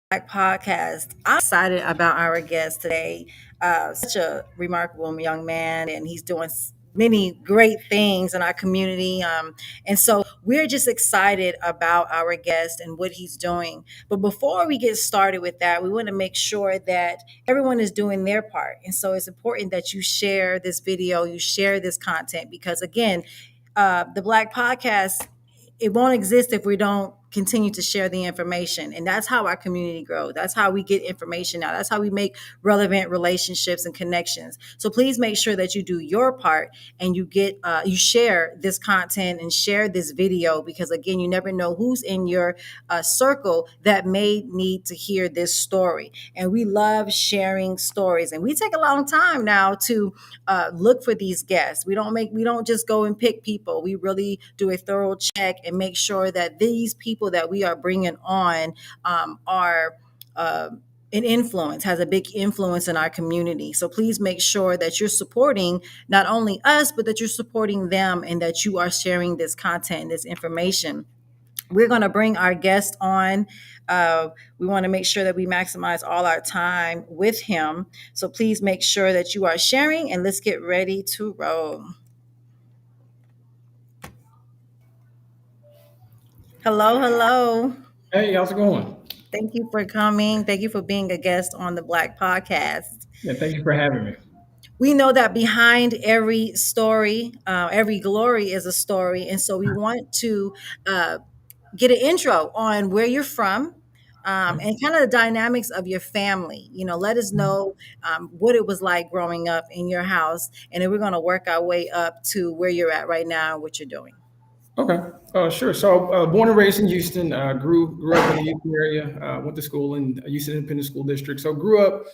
Podcast. I'm excited about our guest today. Such a remarkable young man, and he's doing many great things in our community. And so we're just excited about our guest and what he's doing. But before we get started with that, we want to make sure that everyone is doing their part. And so it's important that you share this video, you share this content, because again, the Black Podcast, it won't exist if we don't continue to share the information. And that's how our community grows. That's how we get information out. That's how we make relevant relationships and connections. So please make sure that you do your part and you share this content and share this video, because again, you never know who's in your circle that may need to hear this story. And we love sharing stories, and we take a long time now to look for these guests. We don't just go and pick people. We really do a thorough check and make sure that these people that we are bringing on are an influence, has a big influence in our community. So please make sure that you're supporting not only us, but that you're supporting them, and that you are sharing this content, this information. We're going to bring our guest on. We want to make sure that we maximize all our time with him. So please make sure that you are sharing, and let's get ready to roll. Hello, hello. Hey, how's it going? Thank you for coming. Thank you for being a guest on the Black Podcast. Yeah, thank you for having me. We know that behind every story, every glory is a story. And so we want to uh, get an intro on where you're from, and kind of the dynamics of your family. Let us know what it was like growing up in your house. And then we're going to work our way up to where you're at right now and what you're doing. Okay, sure. So, born and raised in Houston, grew up in the Houston area. Went to school in Houston Independent School District. So, grew up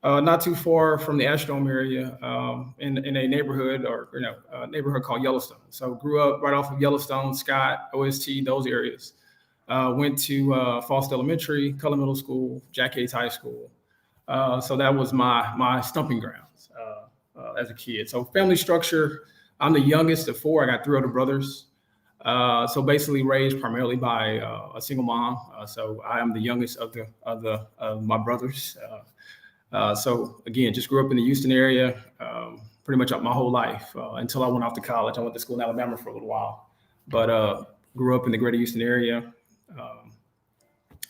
not too far from the Astrodome area, in a neighborhood neighborhood called Yellowstone. So, grew up right off of Yellowstone, Scott, OST, those areas. Went to Foster Elementary, Cullen Middle School, Jack Yates High School. So that was my stumping grounds as a kid. So, family structure. I'm the youngest of four. I got three older brothers. So basically raised primarily by a single mom. So I am the youngest of my brothers. So again, just grew up in the Houston area, pretty much up my whole life until I went off to college. I went to school in Alabama for a little while, but grew up in the greater Houston area.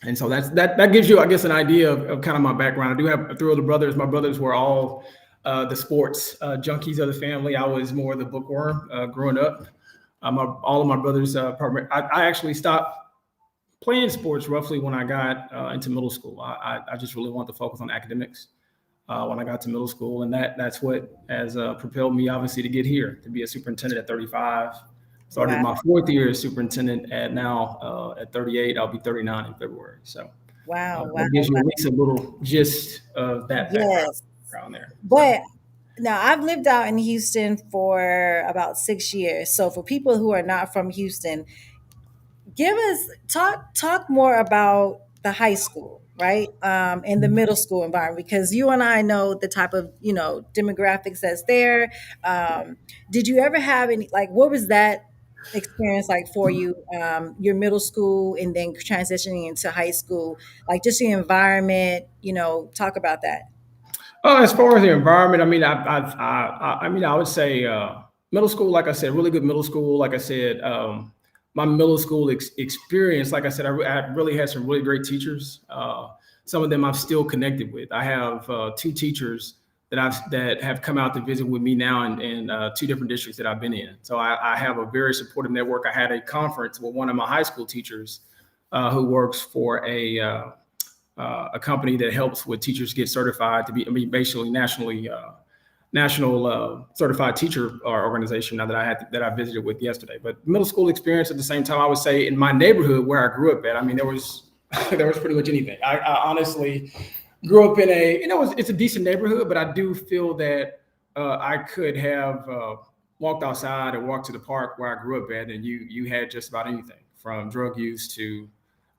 And so that gives you, I guess, an idea of kind of my background. I do have three older brothers. My brothers were all the sports junkies of the family. I was more the bookworm growing up. All of my brothers, I actually stopped playing sports roughly when I got into middle school. I just really wanted to focus on academics when I got to middle school. And that's what has propelled me, obviously, to get here, to be a superintendent at 35. Started Wow. my fourth year as superintendent at 38. I'll be 39 in February. So Wow. Wow. that gives you Wow. at least a little gist of that Yes. background there. So. But now I've lived out in Houston for about 6 years. So for people who are not from Houston, talk more about the high school, right? And the middle school environment, because you and I know the type of, demographics that's there. Did you ever have any, like, what was that experience like for you, your middle school and then transitioning into high school, like just the environment, talk about that. As far as the environment, I mean, I would say middle school. Like I said, really good middle school. Like I said, my middle school experience. Like I said, I really had some really great teachers. Some of them I'm still connected with. I have two teachers that have come out to visit with me now in two different districts that I've been in. So I have a very supportive network. I had a conference with one of my high school teachers who works for a company that helps with teachers get certified to be, basically national certified teacher organization now that I visited with yesterday. But middle school experience at the same time, I would say in my neighborhood where I grew up at, I mean, there was pretty much anything. I honestly grew up in it's a decent neighborhood, but I do feel that I could have walked outside or walked to the park where I grew up at, and you had just about anything from drug use to,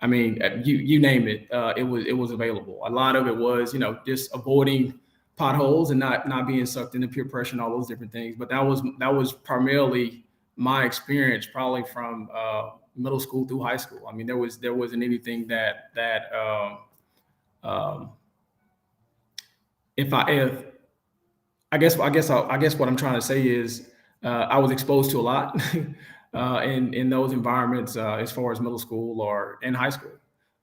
I mean, you name it. It was available. A lot of it was, just avoiding potholes and not being sucked into peer pressure and all those different things. But that was primarily my experience, probably from middle school through high school. I mean, there wasn't anything that um, if I guess what I'm trying to say is I was exposed to a lot in those environments as far as middle school or in high school.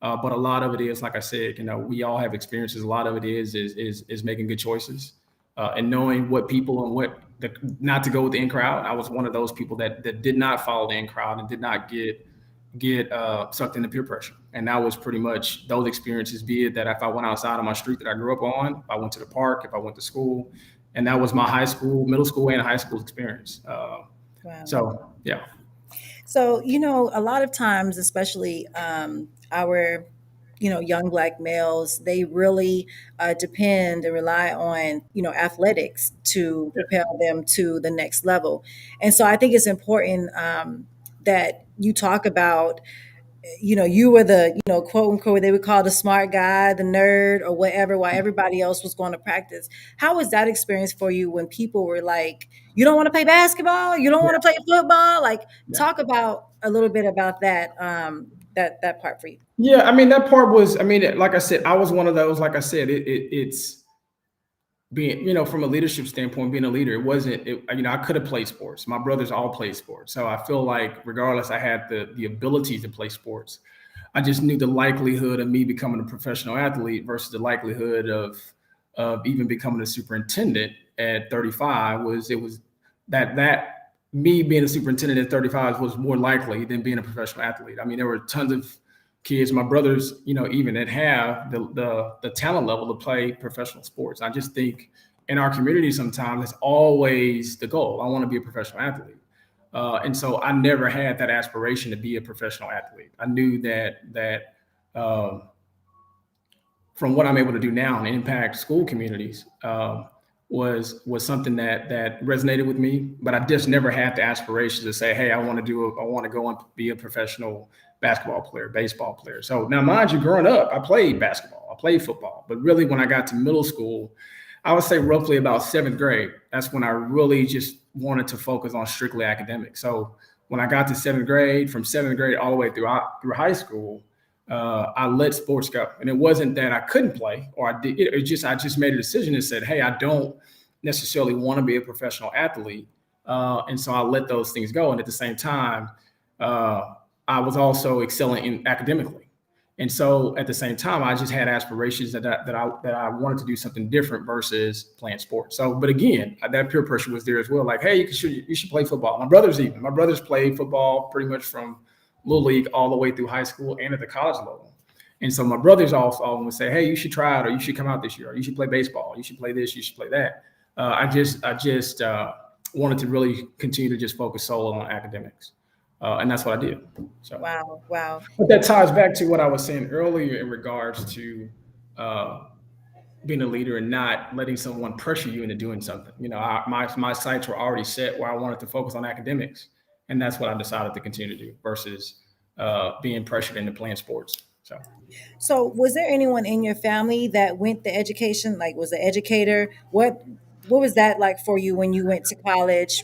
But a lot of it is, like I said, we all have experiences. A lot of it is making good choices and knowing what people and not to go with the in crowd. I was one of those people that did not follow the in crowd and did not get sucked into peer pressure. And that was pretty much those experiences, be it that if I went outside on my street that I grew up on, if I went to the park, if I went to school, and that was my high school, middle school, and high school experience. Wow. So yeah, So, a lot of times, especially our, young black males, they really depend and rely on, athletics to propel them to the next level. And so I think it's important that you talk about, you were the, quote unquote, they would call the smart guy, the nerd, or whatever, while everybody else was going to practice. How was that experience for you when people were like, you don't want to play basketball? You don't yeah, want to play football? Like, yeah. talk about a little bit about that, that part for you. Yeah, I mean that part was. I mean, like I said, I was one of those. Like I said, it's being, from a leadership standpoint, being a leader. It wasn't. I could have played sports. My brothers all played sports, so I feel like regardless, I had the ability to play sports. I just knew the likelihood of me becoming a professional athlete versus the likelihood of even becoming a superintendent at 35 was that me being a superintendent at 35 was more likely than being a professional athlete. I mean, there were tons of kids, my brothers, even that have the talent level to play professional sports. I just think in our community sometimes it's always the goal. I want to be a professional athlete. And so I never had that aspiration to be a professional athlete. I knew that um, from what I'm able to do now and impact school communities was something that resonated with me. But I just never had the aspirations to say, hey, I want to go and be a professional basketball player, baseball player. So now, mind you, growing up, I played basketball, I played football, but really when I got to middle school, I would say roughly about seventh grade. That's when I really just wanted to focus on strictly academics. So when I got to seventh grade, from seventh grade all the way through high school, I let sports go, and it wasn't that I couldn't play or I did. I just made a decision and said, "Hey, I don't necessarily want to be a professional athlete," and so I let those things go. And at the same time, uh, I was also excelling in academically, and so at the same time, I just had aspirations that I wanted to do something different versus playing sports. So, but again, that peer pressure was there as well. Like, hey, you should play football. My brothers played football pretty much from little league all the way through high school and at the college level. And so my brothers also would say, hey, you should try it, or you should come out this year, or you should play baseball, you should play this, you should play that. I just wanted to really continue to just focus solo on academics. And that's what I did. So, Wow, wow. but that ties back to what I was saying earlier in regards to uh, being a leader and not letting someone pressure you into doing something. My sights were already set where I wanted to focus on academics, and that's what I decided to continue to do versus being pressured into playing sports. So So, was there anyone in your family that went the education, like was an educator? What was that like for you when you went to college?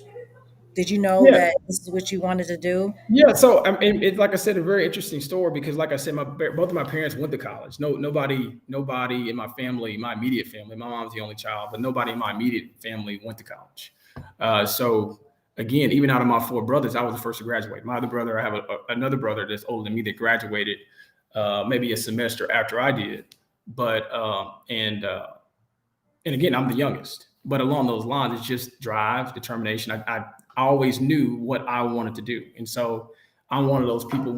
Did you know yeah, that this is what you wanted to do? yeah. So I mean, like I said, a very interesting story because, like I said, both of my parents went to college. Nobody in my family, my immediate family. My mom's the only child, but nobody in my immediate family went to college. So again, even out of my four brothers, I was the first to graduate. My other brother, I have another brother that's older than me that graduated maybe a semester after I did. But and again, I'm the youngest. But along those lines, it's just drive, determination. I always knew what I wanted to do, and so I'm one of those people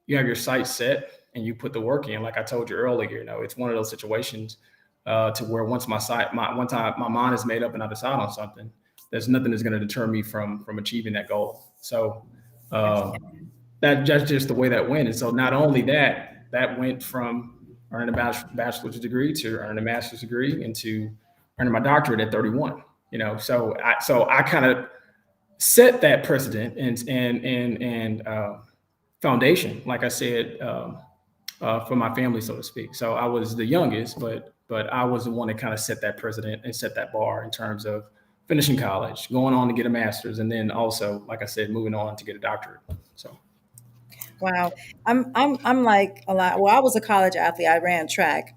you have your sights set and you put the work in. Like I told you earlier, it's one of those situations to where once one time my mind is made up and I decide on something, there's nothing that's going to deter me from achieving that goal. So that's just the way that went. And so not only that went from earning a bachelor's degree to earning a master's degree and to earning my doctorate at 31. So I kind of set that precedent and foundation, like I said, for my family, so to speak. So I was the youngest, but I was the one that kind of set that precedent and set that bar in terms of finishing college, going on to get a master's, and then also, like I said, moving on to get a doctorate. So Wow. I'm like a lot. Well, I was a college athlete. I ran track.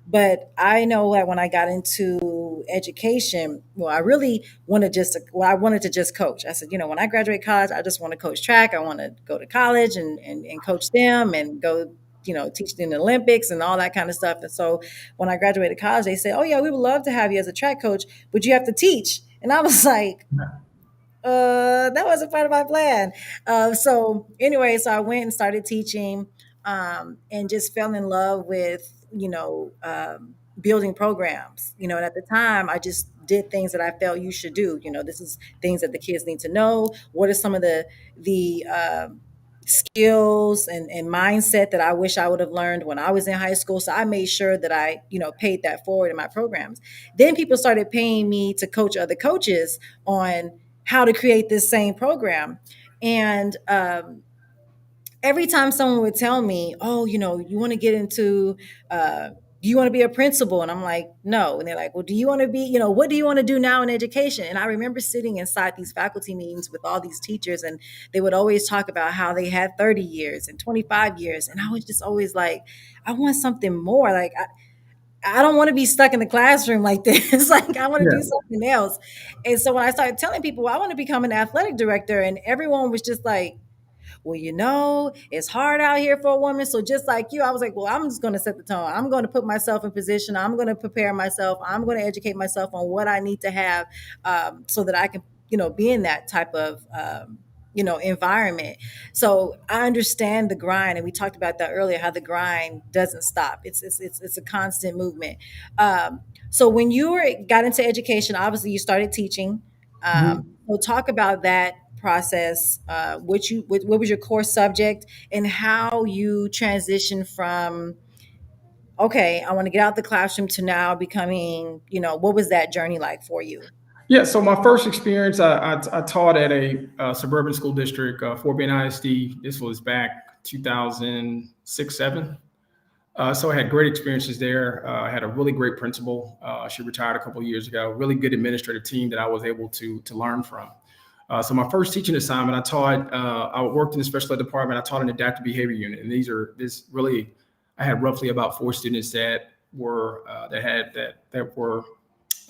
But I know that when I got into education, well, I really wanted I wanted to just coach. I said, when I graduate college, I just want to coach track. I want to go to college and coach them and go, teach in the Olympics and all that kind of stuff. And so when I graduated college, they said, "Oh yeah, we would love to have you as a track coach, but you have to teach." And I was like, that wasn't part of my plan. So anyway, so I went and started teaching, and just fell in love with, building programs, and at the time I just did things that I felt you should do. This is things that the kids need to know. What are some of the skills and mindset that I wish I would have learned when I was in high school. So I made sure that I, paid that forward in my programs. Then people started paying me to coach other coaches on how to create this same program. And every time someone would tell me, "Oh, you want to get into, do you want to be a principal?" And I'm like, "No." And they're like, "Well, do you want to be, what do you want to do now in education?" And I remember sitting inside these faculty meetings with all these teachers, and they would always talk about how they had 30 years and 25 years. And I was just always like, I want something more. Like, I don't want to be stuck in the classroom like this. Like, I want to do Yeah. something else. And so when I started telling people, well, I want to become an athletic director, and everyone was just like, "Well, it's hard out here for a woman." So just like you, I was like, well, I'm just going to set the tone. I'm going to put myself in position. I'm going to prepare myself. I'm going to educate myself on what I need to have, so that I can, be in that type of, environment. So I understand the grind, and we talked about that earlier. How the grind doesn't stop. It's a constant movement. So when got into education, obviously you started teaching. Mhm. So talk about that process. What was your core subject, and how you transitioned from, okay, I want to get out the classroom, to now becoming, what was that journey like for you? Yeah, so my first experience, I taught at a suburban school district, Fort Bend ISD. This was back 2006, 7. So I had great experiences there. I had a really great principal. She retired a couple of years ago. Really good administrative team that I was able to learn from. So my first teaching assignment, I taught. I worked in the special ed department. I taught an adaptive behavior unit, and this really. I had roughly about 4 students that were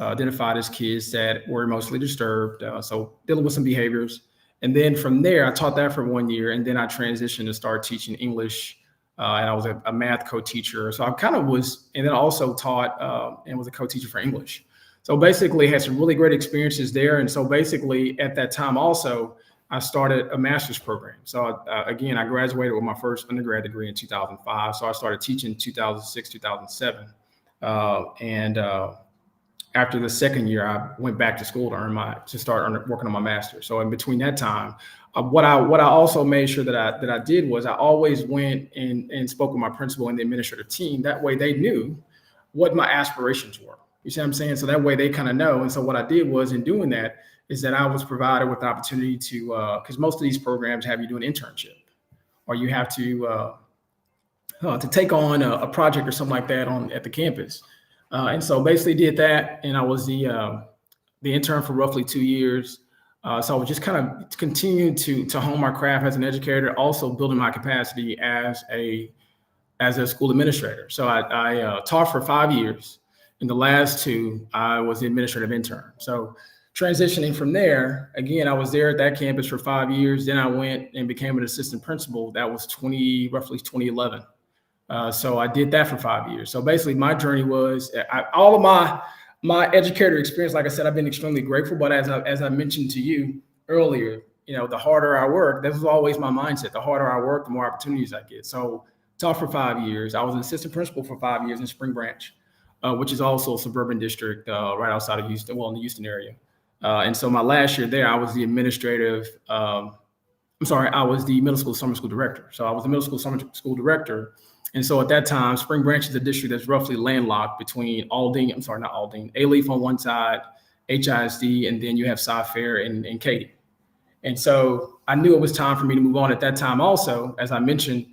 identified as kids that were emotionally disturbed. So dealing with some behaviors. And then from there, I taught that for 1 year. And then I transitioned to start teaching English. And I was a math co-teacher. So I kind of was, and then I also taught and was a co-teacher for English. So basically had some really great experiences there. And so basically at that time also, I started a master's program. So again, I graduated with my first undergrad degree in 2005. So I started teaching in 2006, 2007. And after the second year, I went back to school to start working on my master's. So in between that time, what I also made sure that I did was I always went and spoke with my principal and the administrative team. That way they knew what my aspirations were. You see what I'm saying? So that way they kind of know. And so what I did was, in doing that, is that I was provided with the opportunity to, because most of these programs have you do an internship, or you have to take on a project or something like that on at the campus. And so basically did that, and I was the intern for roughly 2 years. So I was just kind of continuing to hone my craft as an educator, also building my capacity as a school administrator. So I taught for 5 years. In the last two, I was the administrative intern. So transitioning from there, again, I was there at that campus for 5 years. Then I went and became an assistant principal. That was roughly 2011. So I did that for 5 years. So basically, my journey was all of my educator experience. Like I said, I've been extremely grateful. But as I mentioned to you earlier, the harder I work, that was always my mindset. The harder I work, the more opportunities I get. So taught for 5 years. I was an assistant principal for 5 years in Spring Branch, which is also a suburban district right outside of Houston, well, in the Houston area. And so my last year there, I was the administrative. I'm sorry, I was the middle school summer school director. So I was the middle school summer school director. And so at that time, Spring Branch is a district that's roughly landlocked between not Aldine, A-Leaf on one side, HISD, and then you have Cy-Fair and Katy. And so I knew it was time for me to move on at that time also. As I mentioned,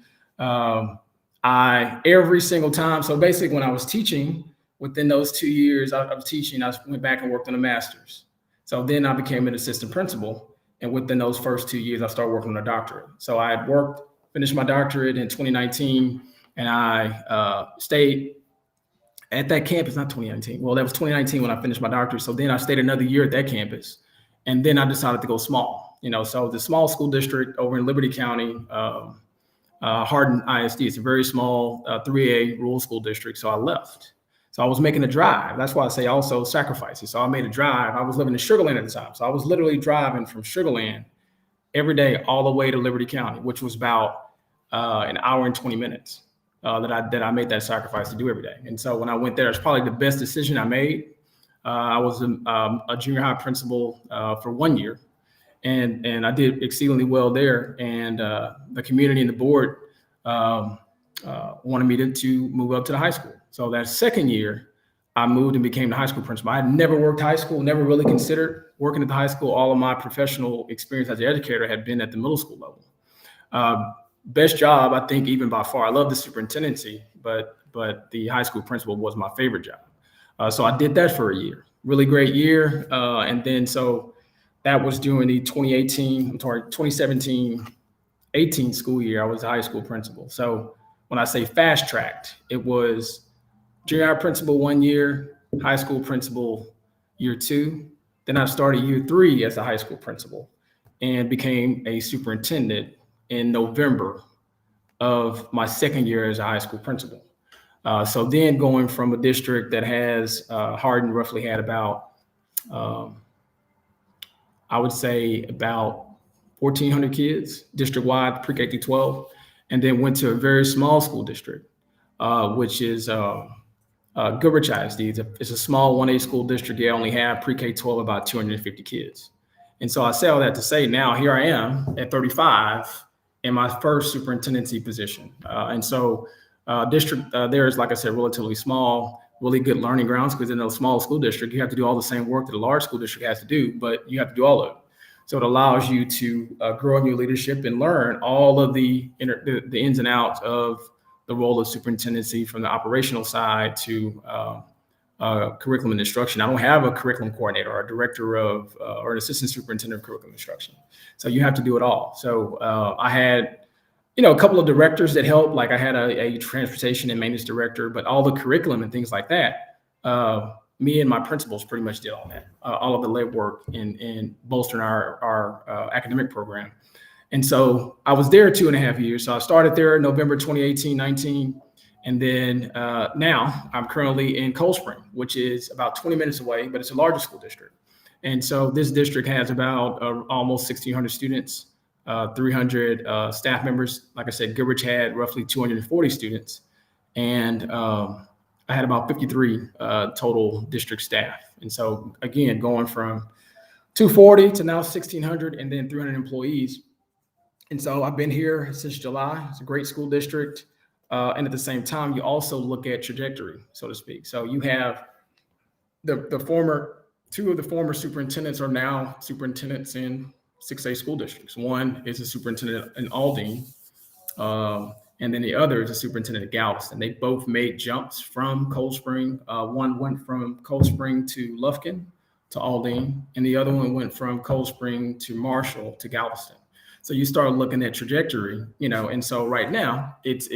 every single time, so basically when I was teaching, within those 2 years of teaching, I went back and worked on a master's. So then I became an assistant principal. And within those first 2 years, I started working on a doctorate. So I had worked finished my doctorate in 2019, and I stayed at that campus, not 2019. Well, that was 2019 when I finished my doctorate. So then I stayed another year at that campus, and then I decided to go small. So the small school district over in Liberty County, Hardin ISD, it's a very small 3A rural school district. So I left. So I was making a drive. That's why I say also sacrifices. So I made a drive. I was living in Sugar Land at the time. So I was literally driving from Sugar Land every day all the way to Liberty County, which was about an hour and 20 minutes that I made that sacrifice to do every day. And so when I went there, it's probably the best decision I made. I was a junior high principal for 1 year, and I did exceedingly well there. And the community and the board wanted me to move up to the high school. So that second year, I moved and became the high school principal. I had never worked high school, never really considered working at the high school. All of my professional experience as an educator had been at the middle school level. Best job, I think, even by far. I love the superintendency, but the high school principal was my favorite job. So I did that for a year, really great year. And then so that was during the 2017, 18 school year. I was a high school principal. So when I say fast tracked, it was junior high principal 1 year, high school principal year 2. Then I started year 3 as a high school principal and became a superintendent in November of my second year as a high school principal. So then going from a district that has Hardin roughly had about, I would say about 1,400 kids district-wide, pre-K through 12, and then went to a very small school district, which is Goodrich ISD. It's a small 1A school district. They only have pre-K 12 about 250 kids. And so I say all that to say now here I am at 35 in my first superintendency position. And so district there is, like I said, relatively small, really good learning grounds, because in a small school district, you have to do all the same work that a large school district has to do, but you have to do all of it. So it allows you to grow in your leadership and learn all of the ins and outs of the role of superintendency, from the operational side to curriculum and instruction. I don't have a curriculum coordinator or a director of or an assistant superintendent of curriculum instruction. So you have to do it all. So I had, a couple of directors that helped. Like I had a transportation and maintenance director, but all the curriculum and things like that, me and my principals pretty much did all that, all of the legwork in bolstering our academic program. And so I was there 2.5 years. So I started there in November 2018, 19. And then now I'm currently in Cold Spring, which is about 20 minutes away, but it's a larger school district. And so this district has about almost 1,600 students, 300 staff members. Like I said, Goodrich had roughly 240 students. And I had about 53 total district staff. And so again, going from 240 to now 1,600 and then 300 employees. And so I've been here since July. It's a great school district. And at the same time, you also look at trajectory, so to speak. So you have two of the former superintendents are now superintendents in 6A school districts. One is a superintendent in Aldine, and then the other is a superintendent at Galveston. They both made jumps from Cold Spring. One went from Cold Spring to Lufkin to Aldine, and the other one went from Cold Spring to Marshall to Galveston. So you start looking at trajectory, and so right now it's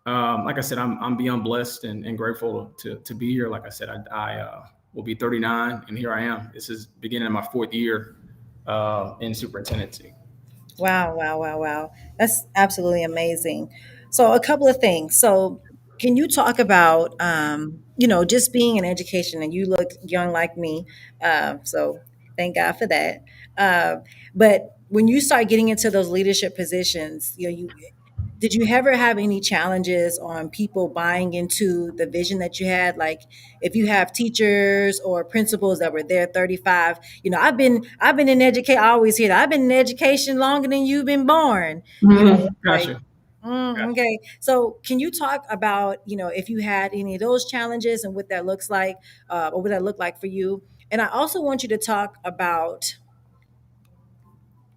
like I said, I'm beyond blessed and grateful to be here. Like I said, I will be 39, and here I am. This is beginning of my 4th year in superintendency. Wow, wow, wow, wow. That's absolutely amazing. So, a couple of things. So, can you talk about, just being in education? And you look young like me. So, thank God for that. Uh, but when you start getting into those leadership positions, did you ever have any challenges on people buying into the vision that you had? Like if you have teachers or principals that were there 35, I've been in education. I always hear that I've been in education longer than you've been born. Like, Gotcha. Gotcha. okay. So can you talk about, if you had any of those challenges and what that looks like, or what that looked like for you? And I also want you to talk about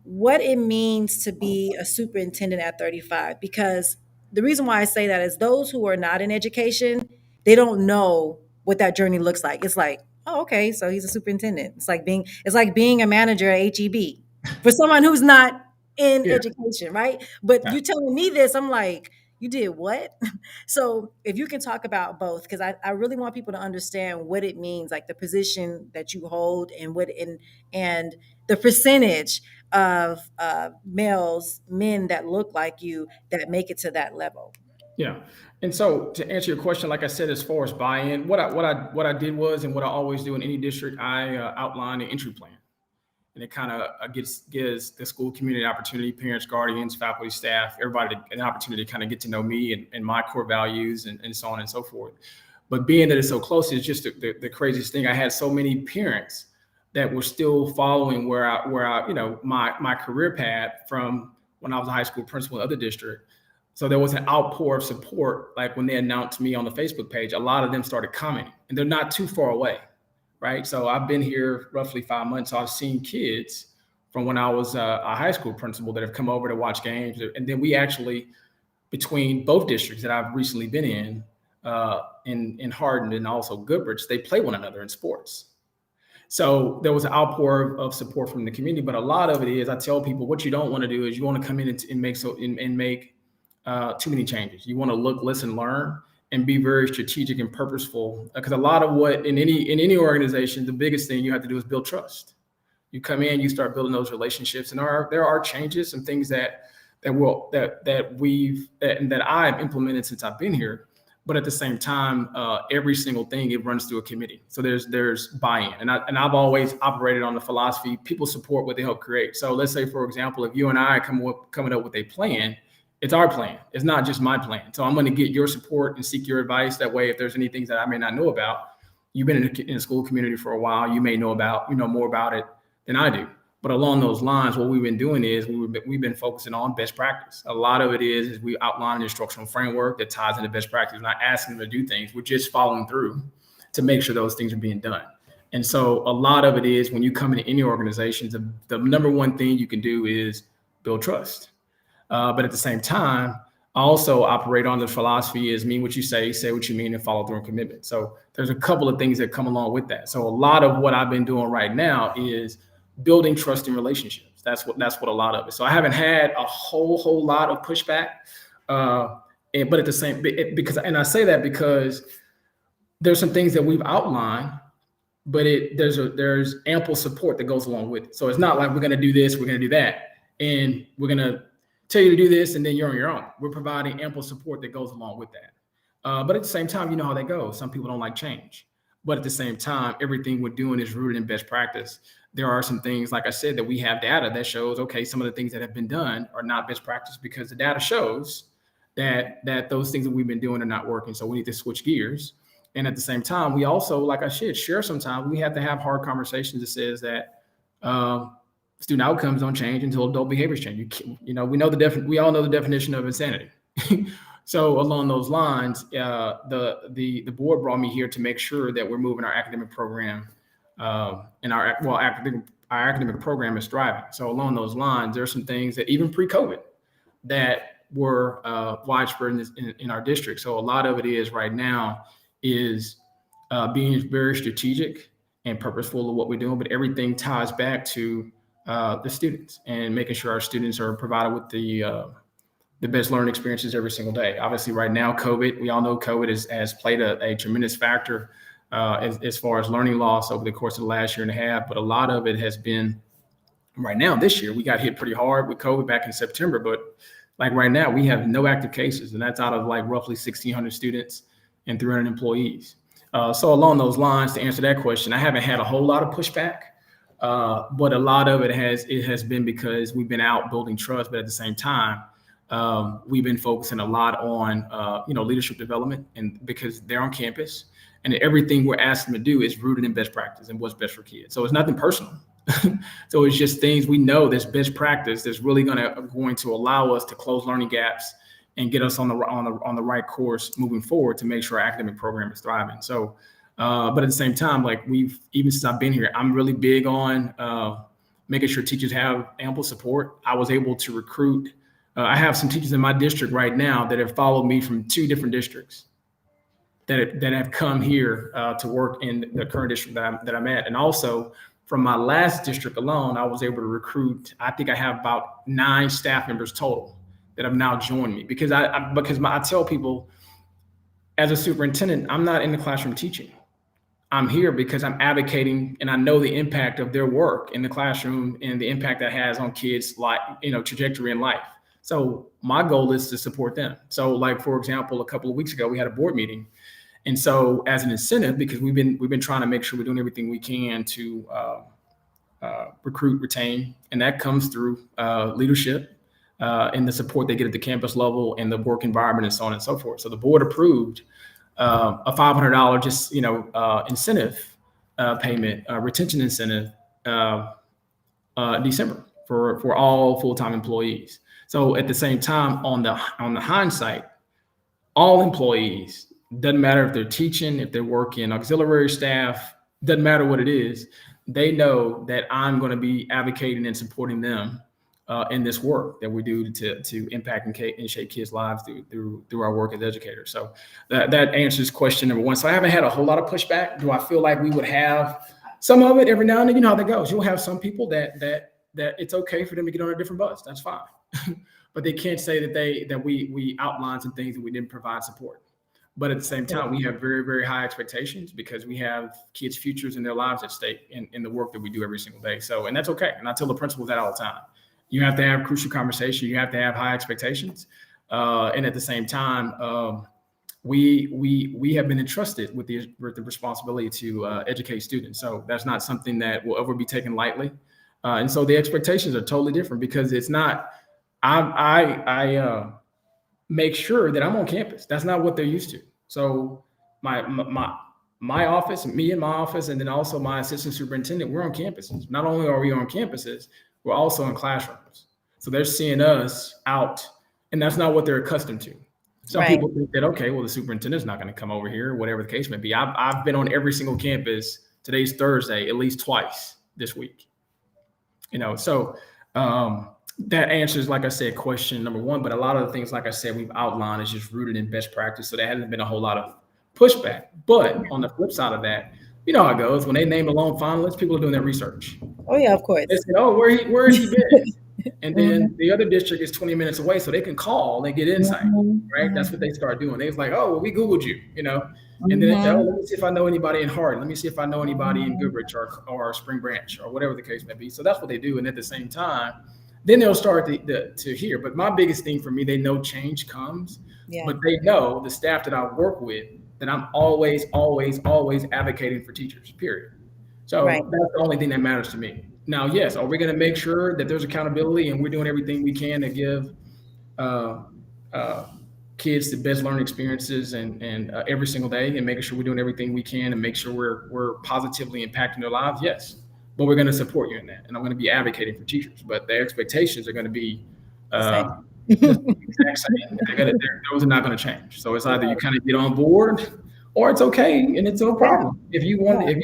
what it means to be a superintendent at 35, because the reason why I say that is those who are not in education, they don't know what that journey looks like. It's like, oh, okay, so he's a superintendent. It's like being a manager at HEB for someone who's not in Yeah. education, right? But Yeah. you telling me this, I'm like, you did what? So if you can talk about both, because I really want people to understand what it means, like the position that you hold and and the percentage of men that look like you that make it to that level. Yeah. And so to answer your question, like I said, as far as buy-in, what I did was, and what I always do in any district, I outline an entry plan, and it kind of gives the school community an opportunity, parents, guardians, faculty, staff, everybody an opportunity to kind of get to know me and my core values and so on and so forth. But being that it's so close is just the craziest thing. I had so many parents that were still following where I my career path from when I was a high school principal in other district. So there was an outpour of support. Like when they announced me on the Facebook page, a lot of them started commenting, and they're not too far away, right? So I've been here roughly 5 months. So I've seen kids from when I was a high school principal that have come over to watch games, and then we actually, between both districts that I've recently been in Hardin and also Goodrich, they play one another in sports. So there was an outpour of support from the community, but a lot of it is, I tell people, what you don't want to do is you want to come in and make too many changes. You want to look, listen, learn, and be very strategic and purposeful. Because a lot of what in any organization, the biggest thing you have to do is build trust. You come in, you start building those relationships, and there are changes and things that I've implemented since I've been here. But at the same time, every single thing, it runs through a committee. So there's buy-in, and I've always operated on the philosophy: people support what they help create. So let's say, for example, if you and I are coming up with a plan, it's our plan. It's not just my plan. So I'm going to get your support and seek your advice. That way, if there's any things that I may not know about, you've been in a school community for a while, you may know more about it than I do. But along those lines, what we've been doing is we've been focusing on best practice. A lot of it is we outline an instructional framework that ties into best practice. We're not asking them to do things. We're just following through to make sure those things are being done. And so a lot of it is, when you come into any organizations, the number one thing you can do is build trust. But at the same time, I also operate on the philosophy is mean what you say what you mean, and follow through on commitment. So there's a couple of things that come along with that. So a lot of what I've been doing right now is building trust in relationships. That's what a lot of it. So I haven't had a whole lot of pushback. But at the same, because, and I say that because there's some things that we've outlined, but there's ample support that goes along with it. So it's not like we're going to do this, we're going to do that, and we're going to tell you to do this, and then you're on your own. We're providing ample support that goes along with that. But at the same time, you know how that goes. Some people don't like change. But at the same time, everything we're doing is rooted in best practice. There are some things, like I said, that we have data that shows, okay, some of the things that have been done are not best practice, because the data shows that those things that we've been doing are not working. So we need to switch gears. And at the same time, we also, like I said, share sometimes. We have to have hard conversations that says that student outcomes don't change until adult behaviors change. We all know the definition of insanity. So along those lines, the board brought me here to make sure that we're moving our academic program, and our academic program is thriving. So along those lines, there are some things that even pre-COVID that were widespread in our district. So a lot of it is right now is being very strategic and purposeful of what we're doing, but everything ties back to the students and making sure our students are provided with the best learning experiences every single day. Obviously, right now, we all know COVID has played a tremendous factor as far as learning loss over the course of the last year and a half. But a lot of it has been, right now, this year, we got hit pretty hard with COVID back in September. But like right now, we have no active cases, and that's out of like roughly 1,600 students and 300 employees. So along those lines, to answer that question, I haven't had a whole lot of pushback. But a lot of it has been because we've been out building trust, but at the same time, we've been focusing a lot on leadership development, and because they're on campus, and everything we're asking them to do is rooted in best practice and what's best for kids. So it's nothing personal. So it's just things we know that's best practice that's really going to allow us to close learning gaps and get us on the right course moving forward to make sure our academic program is thriving. So. But at the same time, like even since I've been here, I'm really big on making sure teachers have ample support. I was able to recruit. I have some teachers in my district right now that have followed me from 2 different districts that have come here to work in the current district that I'm at, and also from my last district alone, I was able to recruit. I think I have about 9 staff members total that have now joined me because I tell people as a superintendent, I'm not in the classroom teaching. I'm here because I'm advocating and I know the impact of their work in the classroom and the impact that has on kids' like, trajectory in life. So my goal is to support them. So like, for example, a couple of weeks ago, we had a board meeting. And so as an incentive, because we've been trying to make sure we're doing everything we can to recruit, retain, and that comes through leadership and the support they get at the campus level and the work environment and so on and so forth. So the board approved a $500 just incentive payment, retention incentive, December for all full-time employees. So at the same time, on the hindsight, all employees, doesn't matter if they're teaching, if they're working auxiliary staff, doesn't matter what it is, they know that I'm going to be advocating and supporting them in this work that we do to impact and shape kids' lives through our work as educators. So that answers question number one. So I haven't had a whole lot of pushback. Do I feel like we would have some of it every now and then? You know how that goes. You'll have some people that it's okay for them to get on a different bus. That's fine. But they can't say that we outlined some things that we didn't provide support. But at the same time, we have very, very high expectations because we have kids' futures and their lives at stake in the work that we do every single day. So, and that's okay. And I tell the principals that all the time. You have to have crucial conversation. You have to have high expectations. And at the same time, we have been entrusted with the responsibility to educate students. So that's not something that will ever be taken lightly. And so the expectations are totally different because it's not, I make sure that I'm on campus. That's not what they're used to. So my office, me and my office, and then also my assistant superintendent, we're on campuses. Not only are we on campuses, we're also in classrooms. So they're seeing us out, and that's not what they're accustomed to. Some people think that, okay, well, the superintendent's not going to come over here, whatever the case may be. I've been on every single campus. Today's Thursday, at least twice this week. So that answers, like I said, question number one. But a lot of the things, like I said, we've outlined is just rooted in best practice. So there hasn't been a whole lot of pushback. But on the flip side of that, you know how it goes. When they name a lone finalist, people are doing their research. Oh, yeah, of course. They say, oh, where has he been? And then the other district is 20 minutes away, so they can call and get insight, right? That's what they start doing. They was like, oh, well, we Googled you, and then they say, oh, let me see if I know anybody in Hardin. Let me see if I know anybody in Goodrich or Spring Branch or whatever the case may be. So that's what they do. And at the same time, then they'll start to hear. But my biggest thing for me, they know change comes, but they know the staff that I work with, that I'm always, always, always advocating for teachers, period. So that's the only thing that matters to me. Now, yes, are we going to make sure that there's accountability and we're doing everything we can to give kids the best learning experiences and every single day, and making sure we're doing everything we can and make sure we're positively impacting their lives? Yes, but we're going to support you in that, and I'm going to be advocating for teachers. But their expectations are going to be the exact same. Those are not going to change. So it's either you kind of get on board, or it's okay and it's no problem if you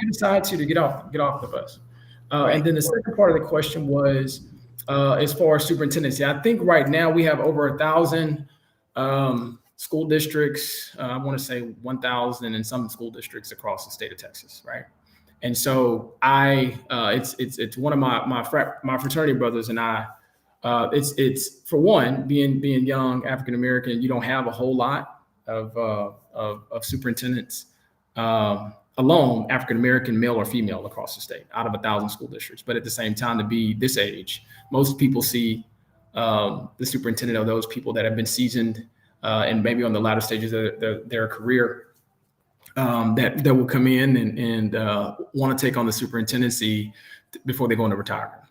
decide to get off the bus. And then the second part of the question was as far as superintendency. I think right now we have over 1,000 school districts. I want to say 1,000 in some school districts across the state of Texas, right? And so it's one of my fraternity brothers and I. It's for one, being young African American, you don't have a whole lot of superintendents alone, African American, male or female, across the state out of 1,000 school districts. But at the same time, to be this age, most people see the superintendent of those people that have been seasoned and maybe on the latter stages of their career, that will come in and want to take on the superintendency before they go into retirement.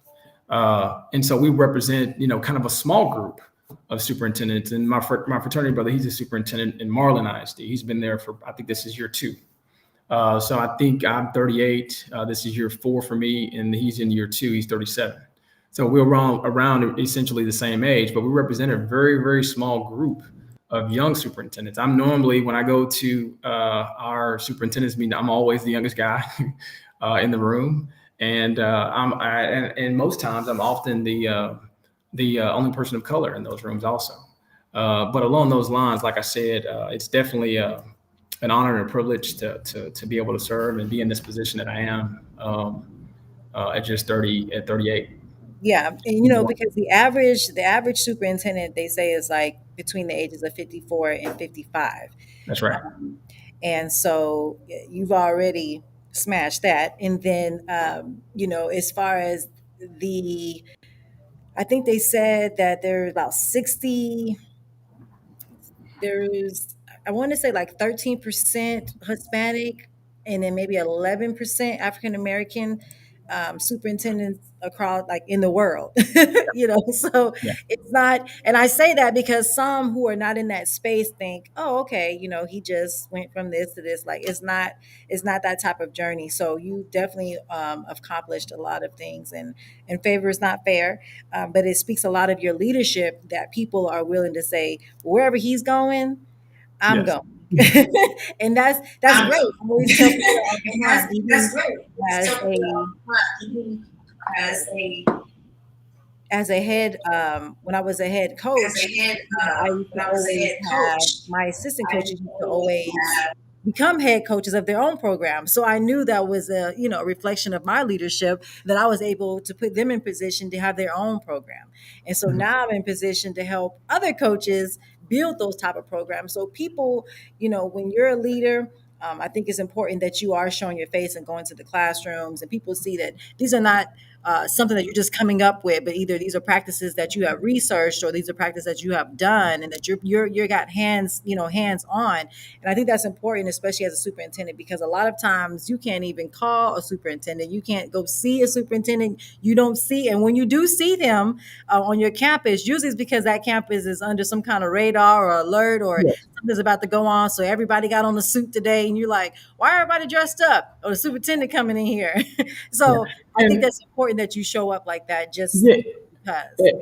And so we represent, kind of a small group of superintendents. And my fraternity brother, he's a superintendent in Marlin ISD. He's been there for, I think this is year 2. So I think I'm 38. This is year 4 for me, and he's in year 2. He's 37. So we're around essentially the same age, but we represent a very, very small group of young superintendents. I'm normally, when I go to our superintendent's meeting, I'm always the youngest guy in the room, and and most times I'm often the only person of color in those rooms also. But along those lines, like I said, it's definitely an honor and a privilege to be able to serve and be in this position that I am. at just 38. Yeah, and because the average superintendent, they say, is like between the ages of 54 and 55. That's right. And so you've already smashed that. And then as far as the I think they said that there's about 60, there's I want to say like 13% Hispanic, and then maybe 11% African American superintendents across, like, in the world. So Yeah. it's not, and I say that because some who are not in that space think, oh, okay, he just went from this to this. Like, it's not that type of journey. So you definitely accomplished a lot of things, and favor is not fair, but it speaks a lot of your leadership that people are willing to say, wherever he's going, I'm Yes. going. And that's great. I always tell people all the time, even as a As a as a head, when I was a head coach, head, I used when to I was a always head have coach, my assistant I coaches used to used to always always have. become head coaches of their own program. So I knew that was a reflection of my leadership, that I was able to put them in position to have their own program. And so Mhm. now I'm in position to help other coaches build those type of programs. So people, when you're a leader, I think it's important that you are showing your face and going to the classrooms, and people see that these are not something that you're just coming up with, but either these are practices that you have researched, or these are practices that you have done, and that you're got hands on. And I think that's important, especially as a superintendent, because a lot of times you can't even call a superintendent, you can't go see a superintendent, you don't see, and when you do see them on your campus, usually it's because that campus is under some kind of radar or alert, or Yes. something's about to go on. So everybody got on the suit today, and you're like, why everybody dressed up? Or the superintendent coming in here. Yeah. So I think And that's important that you show up like that, just yeah, because.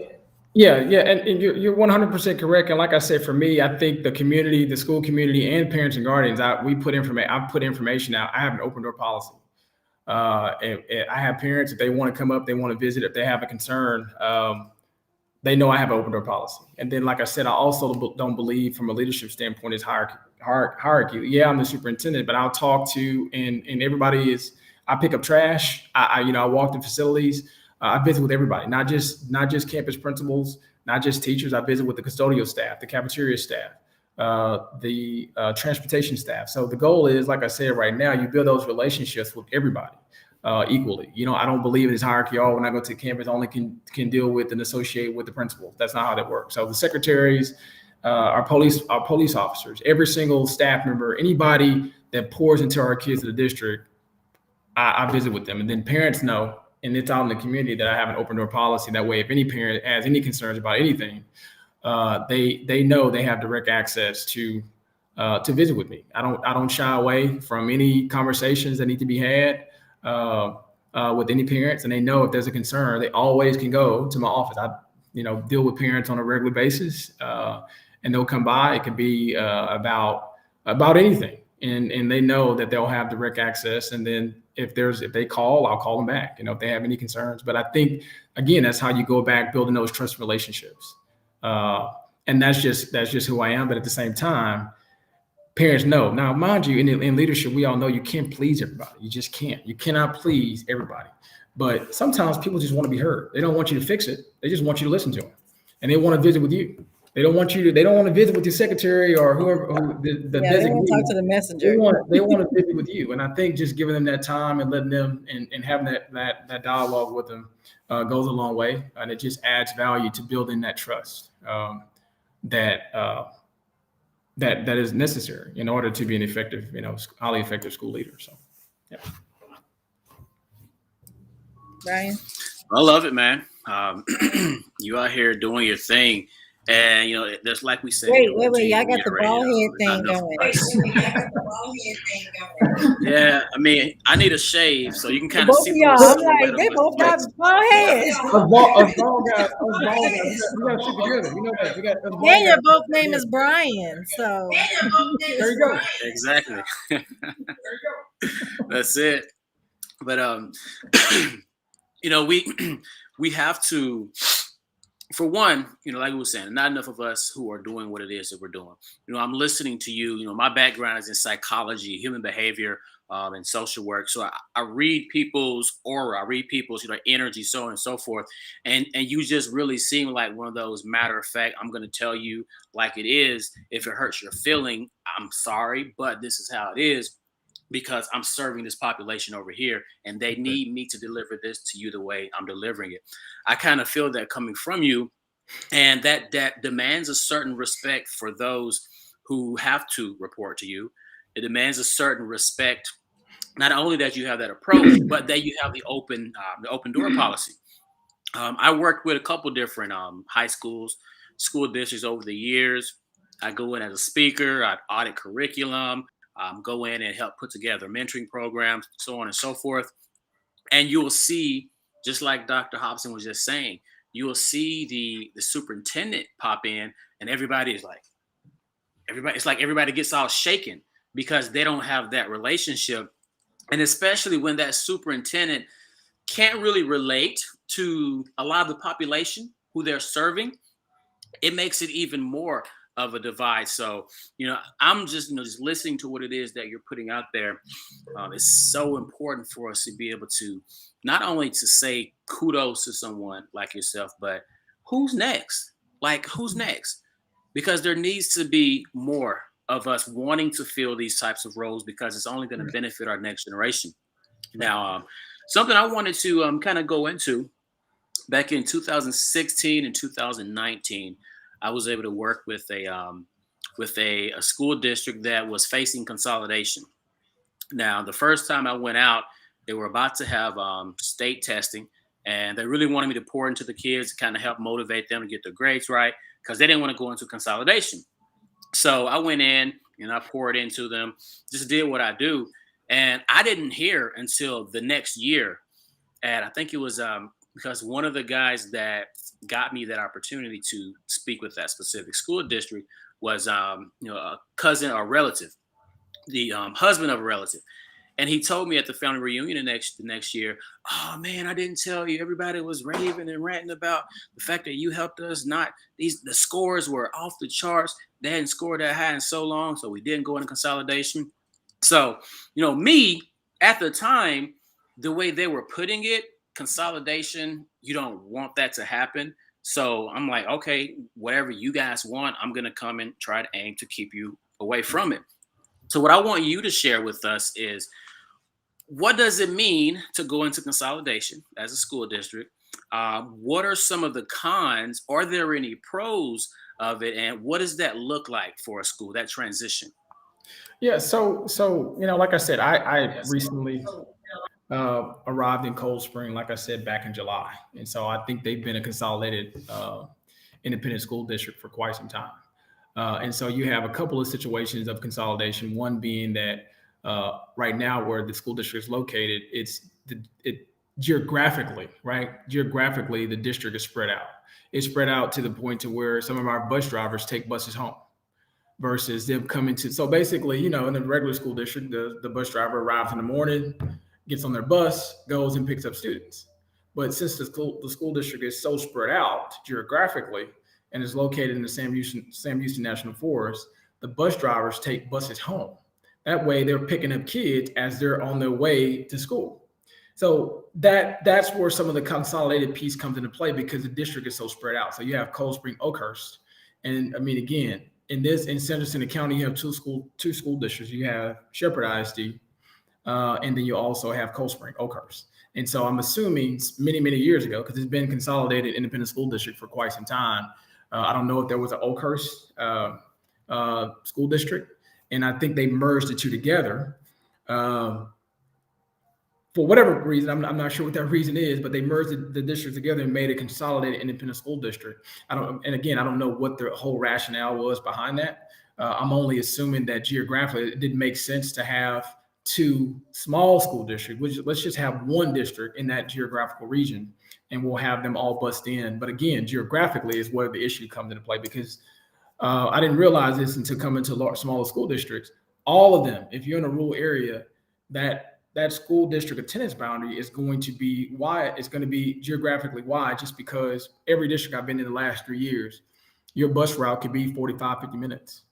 yeah, yeah, and you're 100% correct. And like I said, for me, I think the community, the school community, and parents and guardians, I put information out. I have an open door policy. And I have parents, if they want to come up, they want to visit, if they have a concern, they know I have an open door policy. And then, like I said, I also don't believe from a leadership standpoint is hierarchy. Yeah, I'm the superintendent, but I'll talk to, and everybody is, I pick up trash. I walk the facilities. I visit with everybody, not just campus principals, not just teachers. I visit with the custodial staff, the cafeteria staff, the transportation staff. So the goal is, like I said, right now, you build those relationships with everybody equally. I don't believe in this hierarchy. Oh, when I go to campus, I only can deal with and associate with the principals. That's not how that works. So the secretaries, our police officers, every single staff member, anybody that pours into our kids in the district, I visit with them. And then parents know, and it's out in the community, that I have an open door policy. That way, if any parent has any concerns about anything, they know they have direct access to visit with me. I don't shy away from any conversations that need to be had with any parents, and they know if there's a concern, they always can go to my office. I deal with parents on a regular basis, and they'll come by. It could be about anything, and they know that they'll have direct access. And then if they call, I'll call them back. If they have any concerns. But I think, again, that's how you go back building those trust relationships. Uh, and that's just who I am. But at the same time, parents know. Now, mind you, in leadership, we all know you can't please everybody. You just can't. You cannot please everybody. But sometimes people just want to be heard. They don't want you to fix it. They just want you to listen to them, and they want to visit with you. They don't want you to. They don't want to visit with your secretary or whoever the Yeah, they want to talk designee. to the They messenger. want they want to visit with you. And I think just giving them that time and letting them and having that dialogue with them goes a long way, and it just adds value to building that trust that that is necessary in order to be an effective, highly effective school leader. So, yeah. Brian? I love it, man. You out here doing your thing, and just like we said, Wait, y'all we got the already ball head not thing enough going. of us. Yeah, I mean, I need a shave so you can kind of Both see of the little y'all, I'm silhouette like, of they my both got face. ball heads. We got to stick together. You know that. We got us ball And your guys. both name is Brian, so There you go. Exactly. That's it. But we we have to for one, like we were saying, not enough of us who are doing what it is that we're doing. I'm listening to you. My background is in psychology, human behavior, and social work. So I read people's aura, I read people's energy, so on and so forth. And you just really seem like one of those matter of fact. I'm going to tell you like it is. If it hurts your feeling, I'm sorry, but this is how it is because I'm serving this population over here and they need me to deliver this to you the way I'm delivering it. I kind of feel that coming from you, and that demands a certain respect for those who have to report to you. It demands a certain respect, not only that you have that approach, but that you have the open door policy. I worked with a couple different high schools, school districts over the years. I go in as a speaker, I audit curriculum, go in and help put together mentoring programs, so on and so forth. And you will see, just like Dr. Hobson was just saying, you will see the superintendent pop in, and everybody. It's like everybody gets all shaken because they don't have that relationship, and especially when that superintendent can't really relate to a lot of the population who they're serving, it makes it even more of a divide. So, I'm just listening to what it is that you're putting out there. It's so important for us to be able to not only to say kudos to someone like yourself, but who's next? Like, who's next? Because there needs to be more of us wanting to fill these types of roles because it's only going to benefit our next generation. Now, something I wanted to kind of go into back in 2016 and 2019, I was able to work with a school district that was facing consolidation. Now, the first time I went out, they were about to have state testing, and they really wanted me to pour into the kids to kind of help motivate them to get their grades right because they didn't want to go into consolidation. So I went in and I poured into them, just did what I do. And I didn't hear until the next year. And I think it was because one of the guys that got me that opportunity to speak with that specific school district was a cousin or relative, the husband of a relative. And he told me at the family reunion the next year, oh man, I didn't tell you. Everybody was raving and ranting about the fact that you helped us. Not the scores were off the charts. They hadn't scored that high in so long, so we didn't go into consolidation. So, me at the time, the way they were putting it, consolidation, you don't want that to happen. So I'm like, okay, whatever you guys want, I'm gonna come and try to aim to keep you away from it. So what I want you to share with us is what does it mean to go into consolidation as a school district? What are some of the cons? Are there any pros of it? And what does that look like for a school, that transition? Yeah. So like I said, I recently arrived in Cold Spring, like I said, back in July, and so I think they've been a consolidated independent school district for quite some time. And so you have a couple of situations of consolidation. One being that right now, where the school district is located, it geographically, right? Geographically, the district is spread out. It's spread out to the point to where some of our bus drivers take buses home versus them coming to. So basically, in the regular school district, the bus driver arrives in the morning, gets on their bus, goes and picks up students. But since the school district is so spread out geographically and is located in the Sam Houston National Forest, the bus drivers take buses home. That way, they're picking up kids as they're on their way to school. So that's where some of the consolidated piece comes into play because the district is so spread out. So you have Cold Spring, Oakhurst, and I mean, again, in Central Center County, you have two school districts. You have Shepherd ISD, and then you also have Cold Spring, Oakhurst. And so I'm assuming many years ago, because it's been consolidated independent school district for quite some time. I don't know if there was an Oakhurst school district, and I think they merged the two together. For whatever reason, I'm not sure what that reason is, but they merged the districts together and made a consolidated independent school district. I don't know what the whole rationale was behind that. I'm only assuming that geographically it didn't make sense to have two small school districts. Let's just have one district in that geographical region, and we'll have them all bust in. But again, geographically is where the issue comes into play because I didn't realize this until coming to smaller school districts. All of them, if you're in a rural area, that that school district attendance boundary is going to be wide. It's going to be geographically wide just because every district I've been in the last 3 years, your bus route could be 45, 50 minutes.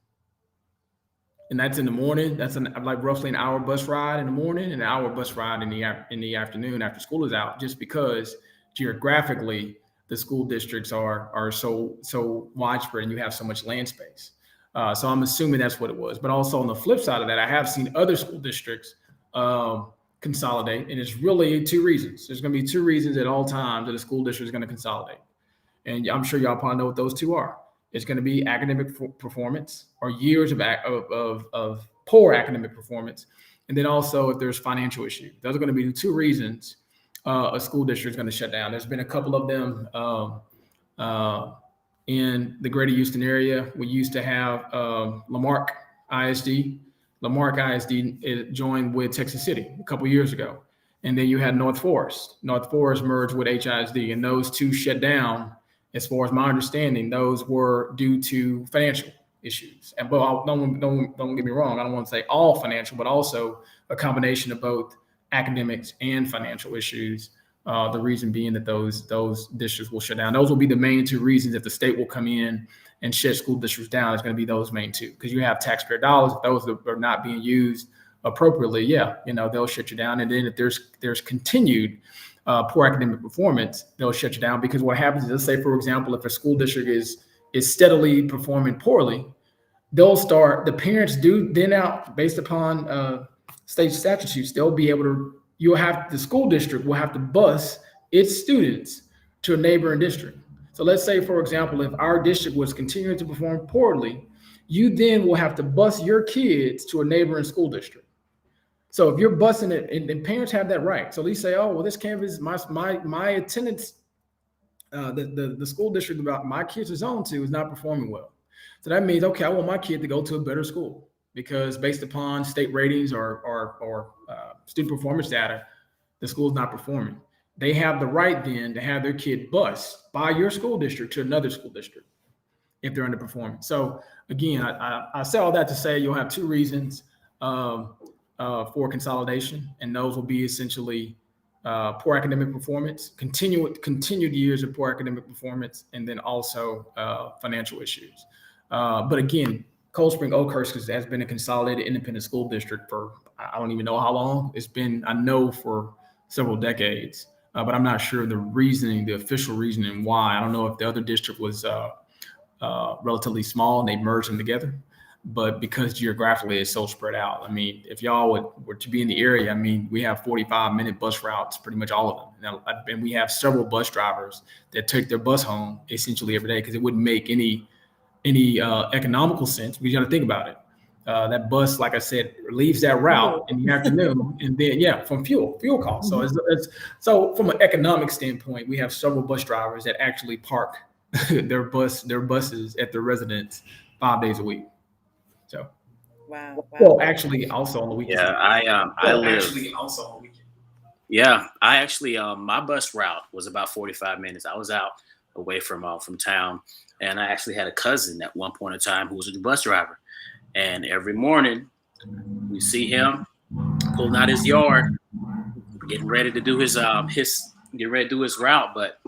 And that's in the morning. That's like roughly an hour bus ride in the morning and an hour bus ride in the afternoon after school is out, just because geographically the school districts are so widespread and you have so much land space. So I'm assuming that's what it was. But also on the flip side of that, I have seen other school districts consolidate, and it's really two reasons. There's going to be two reasons at all times that a school district is going to consolidate, and I'm sure y'all probably know what those two are. It's going to be academic performance or years of poor academic performance. And then also if there's financial issue. Those are going to be the two reasons a school district is going to shut down. There's been a couple of them in the greater Houston area. We used to have Lamarck ISD. Lamarck ISD joined with Texas City a couple of years ago. And then you had North Forest. North Forest merged with HISD, and those two shut down. As far as my understanding, those were due to financial issues. And but don't get me wrong, I don't want to say all financial, but also a combination of both academics and financial issues. The reason being that those districts will shut down. Those will be the main two reasons if the state will come in and shut school districts down. It's going to be those main two, because you have taxpayer dollars. If those are not being used appropriately, they'll shut you down. And then if there's continued poor academic performance, they'll shut you down. Because what happens is, let's say, for example, if a school district is steadily performing poorly, the parents do then out based upon state statutes, the school district will have to bus its students to a neighboring district. So let's say, for example, if our district was continuing to perform poorly, you then will have to bus your kids to a neighboring school district. So if you're busing it, and parents have that right. So they say, oh, well, this campus, my attendance, the school district about my kids are zoned to is not performing well. So that means, okay, I want my kid to go to a better school, because based upon state ratings or student performance data, the school is not performing. They have the right then to have their kid bused by your school district to another school district if they're underperforming. So again, I say all that to say you'll have two reasons for consolidation, and those will be essentially poor academic performance, continued years of poor academic performance, and then also financial issues. But again, Cold Spring Oakhurst has been a consolidated independent school district for I don't even know how long. It's been, I know, for several decades, but I'm not sure the official reasoning why. I don't know if the other district was relatively small and they merged them together. But because geographically it's so spread out, I mean, if y'all were to be in the area, I mean, we have 45-minute bus routes, pretty much all of them. Now, and we have several bus drivers that take their bus home essentially every day, because it wouldn't make any economical sense. We got to think about it. That bus, like I said, leaves that route in the afternoon, and then from fuel costs. So so from an economic standpoint, we have several bus drivers that actually park their buses at their residence 5 days a week. So, wow. well, actually, also on the weekend. Yeah, I actually my bus route was about 45 minutes. I was out away from town, and I actually had a cousin at one point in time who was a bus driver, and every morning we see him pulling out his yard, getting ready to do his route. But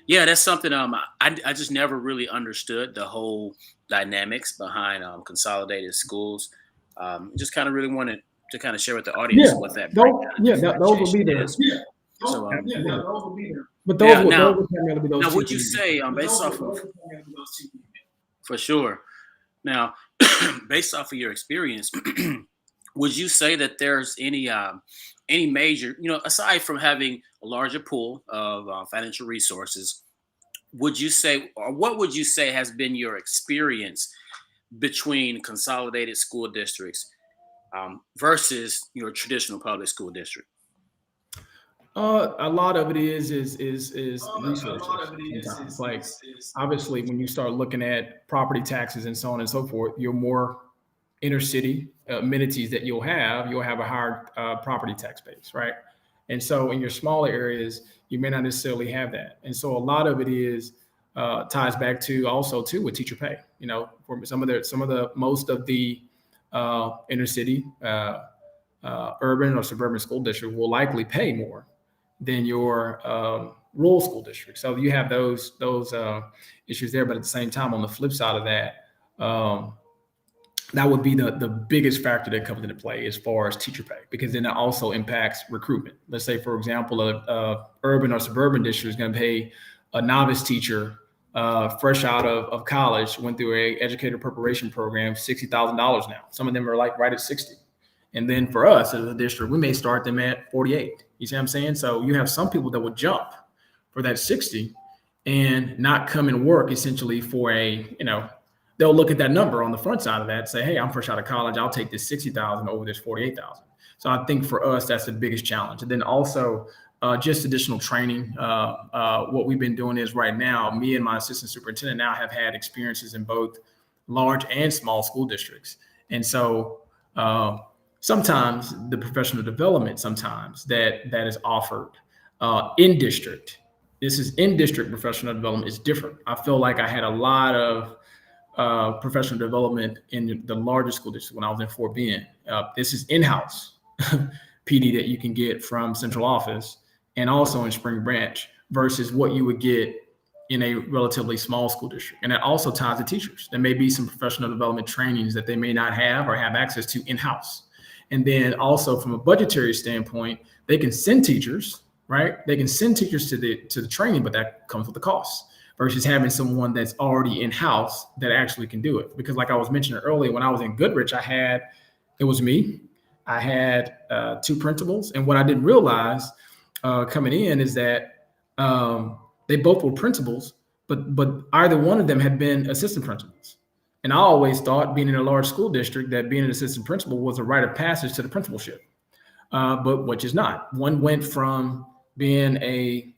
yeah, that's something I just never really understood the whole dynamics behind consolidated schools. Just kind of really wanted to kind of share with the audience what that those will be there. So, those will be there. But those will primarily be those. Now, would you say based off of, for sure? Now, based off of your experience, would you say that there's any major, aside from having a larger pool of financial resources, would you say, or what would you say has been your experience between consolidated school districts versus your traditional public school district? A lot of it is resources. Like obviously, when you start looking at property taxes and so on and so forth, you're more inner city amenities that you'll have a higher property tax base, right? And so in your smaller areas, you may not necessarily have that. And so a lot of it is ties back to also too with teacher pay. For most of the inner city urban or suburban school district will likely pay more than your rural school district. So you have those issues there. But at the same time, on the flip side of that, um, that would be the biggest factor that comes into play as far as teacher pay, because then it also impacts recruitment. Let's say, for example, a urban or suburban district is going to pay a novice teacher fresh out of college, went through a educator preparation program, $60,000 now. Some of them are like right at 60. And then for us as a district, we may start them at 48. You see what I'm saying? So you have some people that would jump for that 60 and not come and work essentially for they'll look at that number on the front side of that and say, hey, I'm fresh out of college. I'll take this 60,000 over this 48,000. So I think for us, that's the biggest challenge. And then also just additional training. What we've been doing is right now, me and my assistant superintendent now have had experiences in both large and small school districts. And so sometimes the professional development sometimes that is offered in district, this is in district professional development, is different. I feel like I had a lot of professional development in the largest school district when I was in Fort Bend. This is in-house PD that you can get from central office and also in Spring Branch versus what you would get in a relatively small school district. And that also ties to teachers. There may be some professional development trainings that they may not have or have access to in-house. And then also from a budgetary standpoint, they can send teachers, right? They can send teachers to the training, but that comes with the cost versus having someone that's already in-house that actually can do it. Because like I was mentioning earlier, when I was in Goodrich, it was me. I had two principals. And what I didn't realize coming in is that they both were principals, but either one of them had been assistant principals. And I always thought, being in a large school district, that being an assistant principal was a rite of passage to the principalship, but which is not. One went from being a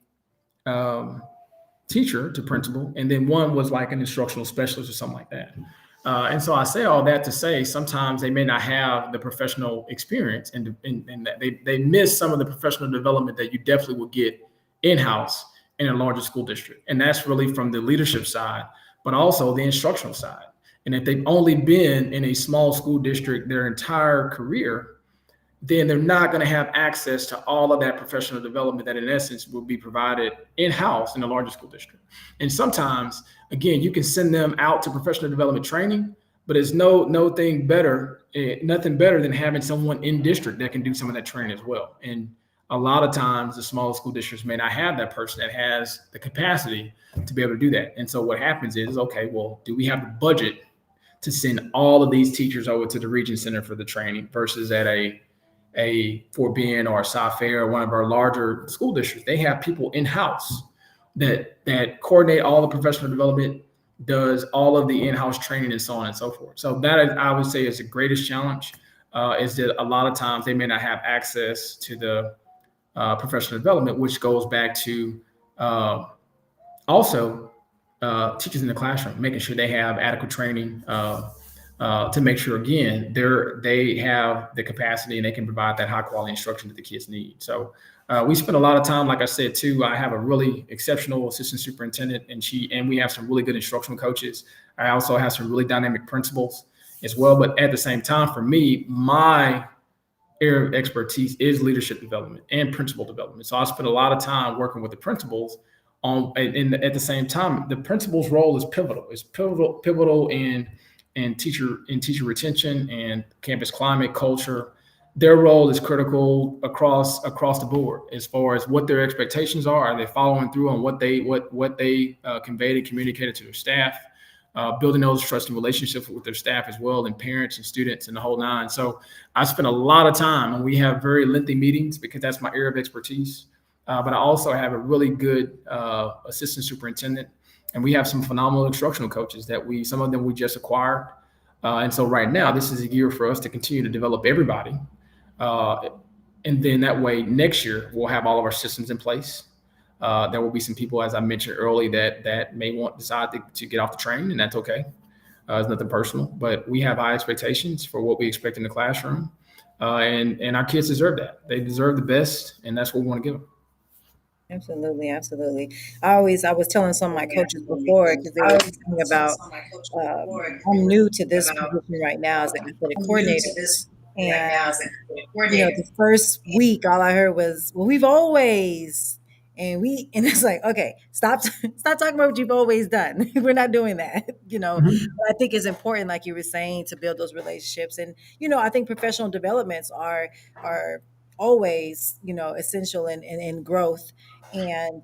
teacher to principal, and then one was like an instructional specialist or something like that. And so I say all that to say sometimes they may not have the professional experience, and that they miss some of the professional development that you definitely will get in-house in a larger school district. And that's really from the leadership side, but also the instructional side. And if they've only been in a small school district their entire career, then they're not going to have access to all of that professional development that in essence will be provided in-house in the larger school district. And sometimes, again, you can send them out to professional development training, but there's nothing better than having someone in district that can do some of that training as well. And a lot of times the smaller school districts may not have that person that has the capacity to be able to do that. And so what happens is, okay, well, do we have the budget to send all of these teachers over to the region center for the training versus at a Fort Bend or a South Fair or one of our larger school districts? They have people in-house that coordinate all the professional development, does all of the in-house training and so on and so forth. So that I would say is the greatest challenge, is that a lot of times they may not have access to the professional development, which goes back to also teachers in the classroom, making sure they have adequate training to make sure, again, they have the capacity and they can provide that high quality instruction that the kids need. So we spend a lot of time, like I said, too. I have a really exceptional assistant superintendent, and we have some really good instructional coaches. I also have some really dynamic principals as well. But at the same time, for me, my area of expertise is leadership development and principal development. So I spend a lot of time working with the principals and at the same time, the principal's role is pivotal. It's pivotal in teacher retention and campus climate, culture. Their role is critical across the board as far as what their expectations are. Are they following through on what they conveyed and communicated to their staff? Building those trusting relationships with their staff as well, and parents and students and the whole nine. So I spend a lot of time, and we have very lengthy meetings because that's my area of expertise. But I also have a really good assistant superintendent, and we have some phenomenal instructional coaches that some of them we just acquired. And so right now, this is a year for us to continue to develop everybody. And then that way, next year, we'll have all of our systems in place. There will be some people, as I mentioned earlier, that may decide to get off the train, and that's okay. It's nothing personal, but we have high expectations for what we expect in the classroom. And our kids deserve that. They deserve the best, and that's what we want to give them. Absolutely, absolutely. I was telling some of my coaches before, because they were talking about, I'm new to this position right now as an athletic coordinator, and The first week, all I heard was, "Well, we've always," and it's like, okay, stop, stop talking about what you've always done. We're not doing that, Mhm. But I think it's important, like you were saying, to build those relationships, and I think professional developments are always, essential in growth, and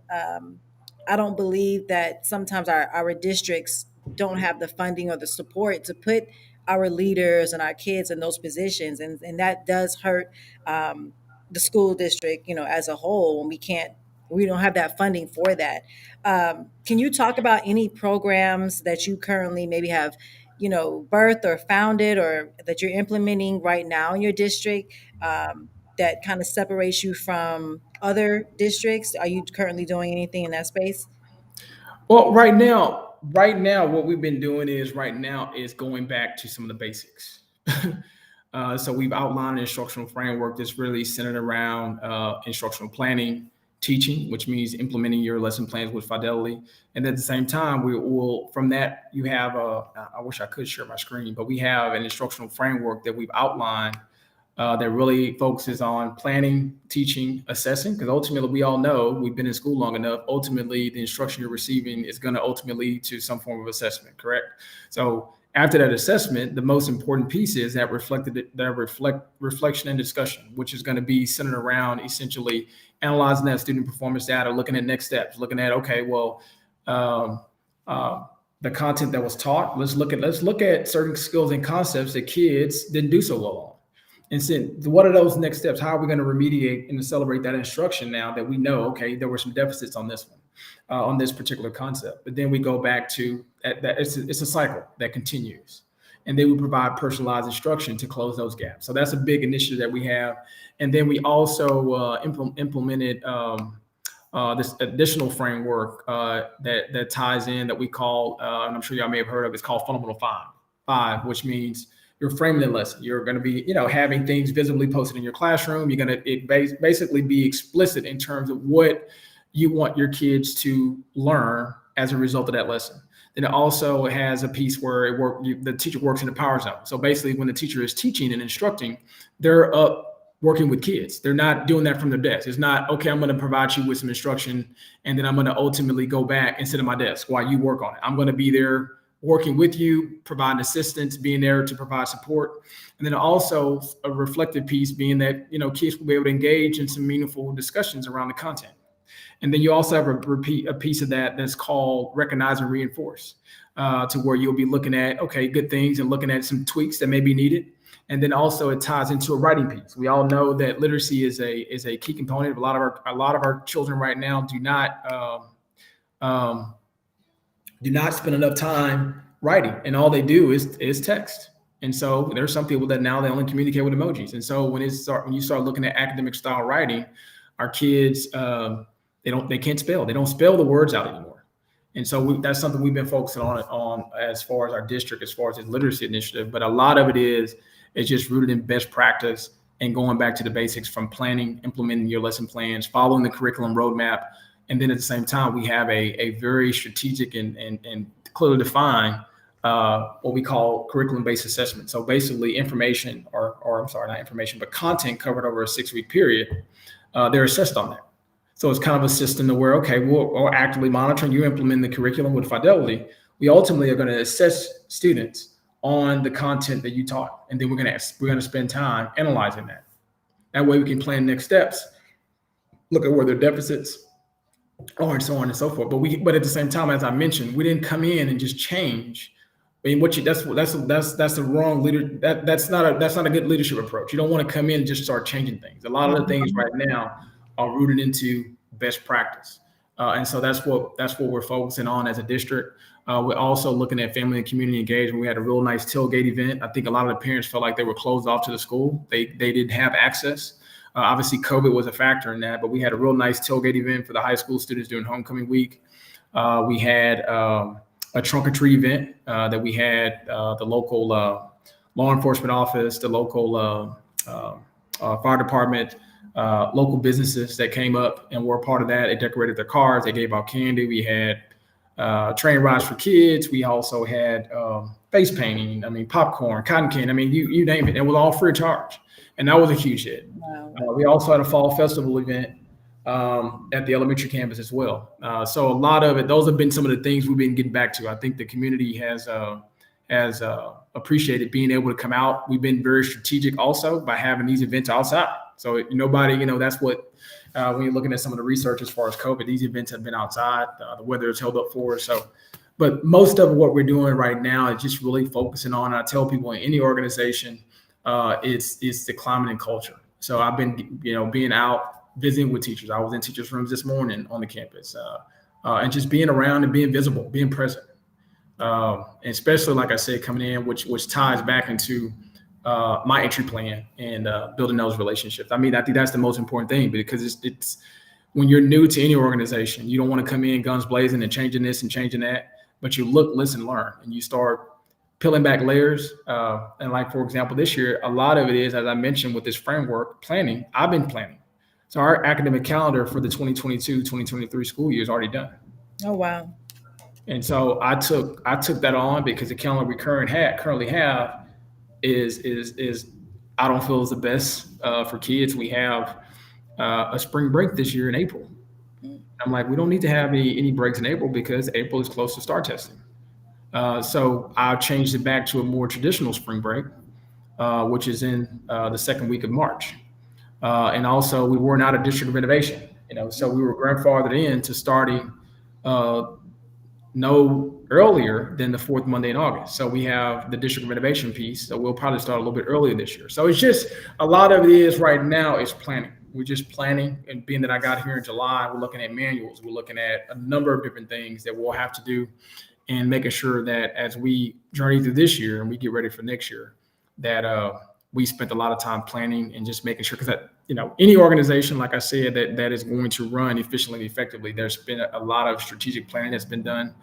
I don't believe that sometimes our districts don't have the funding or the support to put our leaders and our kids in those positions, and that does hurt the school district, as a whole, when we don't have that funding for that. Can you talk about any programs that you currently maybe have, birthed or founded, or that you're implementing right now in your district, that kind of separates you from other districts? Are you currently doing anything in that space? Well, right now, what we've been doing is right now is going back to some of the basics. So we've outlined an instructional framework that's really centered around instructional planning, teaching, which means implementing your lesson plans with fidelity. And at the same time, we will, from that, you have I wish I could share my screen, but we have an instructional framework that we've outlined that really focuses on planning, teaching, assessing, because ultimately we all know, we've been in school long enough, ultimately the instruction you're receiving is going to ultimately lead to some form of assessment, correct? So after that assessment, the most important piece is reflection and discussion, which is going to be centered around essentially analyzing that student performance data, looking at next steps, looking at, okay, well, um, the content that was taught, let's look at certain skills and concepts that kids didn't do so well on. And so what are those next steps? How are we going to remediate and accelerate that instruction now that we know, okay, there were some deficits on this one, on this particular concept? But then we go back to that. It's a cycle that continues. And then we provide personalized instruction to close those gaps. So that's a big initiative that we have. And then we also implemented this additional framework that ties in, that we call, and I'm sure y'all may have heard of, it's called Fundamental Five, which means you're framing the lesson. You're going to be, having things visibly posted in your classroom. You're going to basically be explicit in terms of what you want your kids to learn as a result of that lesson. Then it also has a piece where the teacher works in the power zone. So basically, when the teacher is teaching and instructing, they're up working with kids. They're not doing that from their desk. It's not, okay, I'm going to provide you with some instruction, and then I'm going to ultimately go back and sit at my desk while you work on it. I'm going to be there working with you, providing assistance, being there to provide support. And then also a reflective piece being that, kids will be able to engage in some meaningful discussions around the content. And then you also have a piece of that that's called recognize and reinforce, to where you'll be looking at, okay, good things and looking at some tweaks that may be needed. And then also it ties into a writing piece. We all know that literacy is a key component. A lot of our children right now do not spend enough time writing, and all they do is text. And so there's some people that now they only communicate with emojis. And so when you start looking at academic style writing, our kids they can't spell. They don't spell the words out anymore. And so that's something we've been focusing on as far as our district, as far as this literacy initiative. But a lot of it is just rooted in best practice and going back to the basics, from planning, implementing your lesson plans, following the curriculum roadmap. And then at the same time, we have a very strategic and clearly defined what we call curriculum-based assessment. So basically information, or I'm sorry, not information, but content covered over a 6-week period, they're assessed on that. So it's kind of a system to where, okay, we're actively monitoring you implement the curriculum with fidelity. We ultimately are going to assess students on the content that you taught. And then we're going to spend time analyzing that. That way we can plan next steps, look at where their deficits are, and so on and so forth. But at the same time, as I mentioned, we didn't come in and just change. I mean, that's the wrong leader. That's not a good leadership approach. You don't want to come in and just start changing things. A lot of the things right now are rooted into best practice, and so that's what we're focusing on as a district. We're also looking at family and community engagement. We had a real nice tailgate event. I think a lot of the parents felt like they were closed off to the school. They didn't have access. Obviously, COVID was a factor in that, but we had a real nice tailgate event for the high school students during homecoming week. We had a trunk or treat event that we had the local law enforcement office, the local fire department, local businesses that came up and were a part of that. They decorated their cars. They gave out candy. We had train rides for kids. We also had face painting. I mean, popcorn, cotton candy. I mean, you name it. It was all free of charge. and that was a huge hit. Wow. We also had a fall festival event at the elementary campus as well. So a lot of it, those have been some of the things we've been getting back to. I think the community has appreciated being able to come out. We've been very strategic also by having these events outside. So nobody, that's what when you're looking at some of the research as far as COVID, these events have been outside. The weather has held up for us. So, but most of what we're doing right now is just really focusing on. And I tell people in any organization, it's the climate and culture. So I've been, being out visiting with teachers. I was in teachers' rooms this morning on the campus, and just being around and being visible, being present. And especially, like I said, coming in, which ties back into my entry plan and building those relationships. I mean, I think that's the most important thing, because it's when you're new to any organization, you don't want to come in guns blazing and changing this and changing that, but you look, listen, learn, and you start peeling back layers. And like, for example, this year, a lot of it is, as I mentioned, with this framework planning, I've been planning. So our academic calendar for the 2022-2023 school year is already done. Oh, wow. And so I took that on, because the calendar we currently have is I don't feel is the best for kids. We have a spring break this year in April. I'm like, we don't need to have any breaks in April, because April is close to STAR testing. So I changed it back to a more traditional spring break, which is in the second week of March. And also, we weren't out of district renovation, so we were grandfathered in to starting no earlier than the fourth Monday in August. So we have the district renovation piece. So we'll probably start a little bit earlier this year. So it's just, a lot of it is right now is planning. We're just planning, and being that I got here in July, we're looking at manuals. We're looking at a number of different things that we'll have to do, and making sure that as we journey through this year and we get ready for next year, that we spent a lot of time planning and just making sure, because any organization, like I said, that is going to run efficiently and effectively, there's been a lot of strategic planning that's been done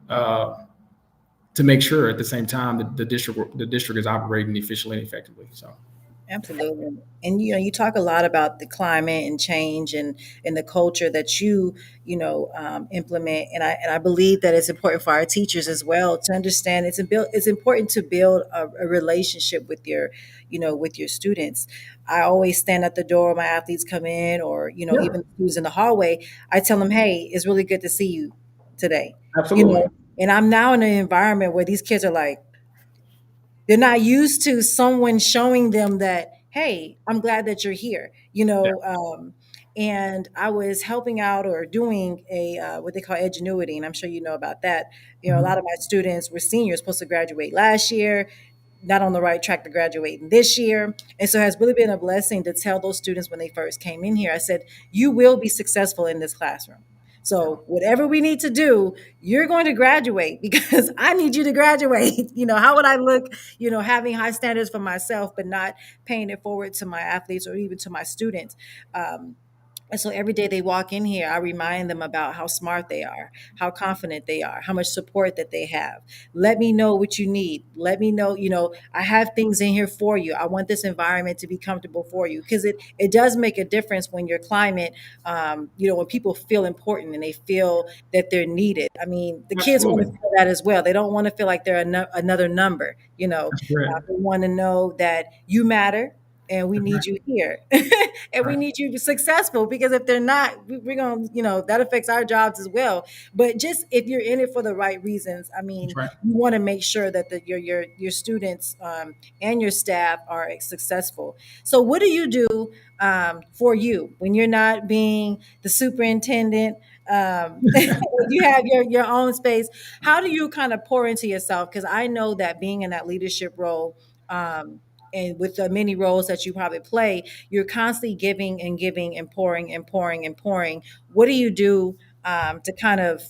to make sure at the same time that the district is operating efficiently and effectively. So. Absolutely. And you talk a lot about the climate and change and the culture that implement. And I believe that it's important for our teachers as well to understand it's important to build a relationship with your students. I always stand at the door when my athletes come in, or Yeah, even who's in the hallway. I tell them, hey, it's really good to see you today. You absolutely. know, and I'm now in an environment where these kids are like, they're not used to someone showing them that, hey, I'm glad that you're here. Yeah. And I was helping out or doing a what they call edgenuity, and I'm sure you know about that. A lot of Mhm. my students were seniors, supposed to graduate last year, not on the right track to graduating this year. And so it has really been a blessing to tell those students when they first came in here, I said, you will be successful in this classroom. Yeah. So whatever we need to do, you're going to graduate because I need you to graduate. How would I look, having high standards for myself, but not paying it forward to my athletes or even to my students? And so every day they walk in here, I remind them about how smart they are, how confident they are, how much support that they have. Let me know what you need. Let me know, I have things in here for you. I want this environment to be comfortable for you, because it does make a difference when your climate, when people feel important and they feel that they're needed. I mean, the kids want to Absolutely. feel that as well. They don't want to feel like they're another number, That's correct. they want to know that you matter and we That's need right. you here. And we Right. need you to be successful, because if they're not, we're going to, that affects our jobs as well. But just if you're in it for the right reasons, I That's mean, right. you want to make sure that your students and your staff are successful. So what do you do for you when you're not being the superintendent? You have your own space. How do you kind of pour into yourself? Because I know that being in that leadership role, and with the many roles that you probably play, you're constantly giving and giving and pouring and pouring and pouring. What do you do to kind of,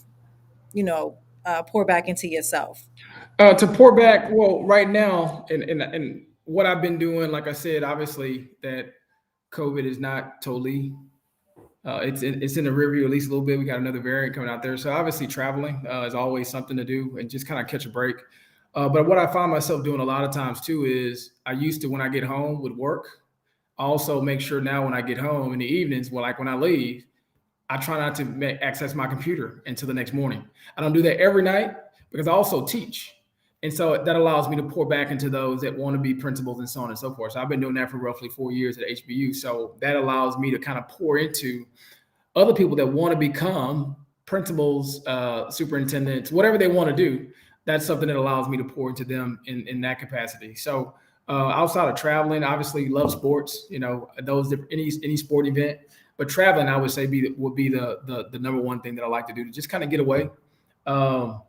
pour back into yourself? To pour back, well, right now, and what I've been doing, like I said, obviously that COVID is not totally. It's in the rear view at least a little bit. We got another variant coming out there, so obviously traveling is always something to do, and just kind of catch a break. But what I find myself doing a lot of times too is, I used to, when I get home with work, I also make sure now when I get home in the evenings, well, like when I leave, I try not to access my computer until the next morning. I don't do that every night, because I also teach. And so that allows me to pour back into those that want to be principals and so on and so forth. So I've been doing that for roughly 4 years at HBU. So that allows me to kind of pour into other people that want to become principals, superintendents, whatever they want to do. That's something that allows me to pour into them in that capacity. So outside of traveling, obviously love sports, those any sport event, but traveling, I would say would be the number one thing that I like to do, to just kind of get away. Um,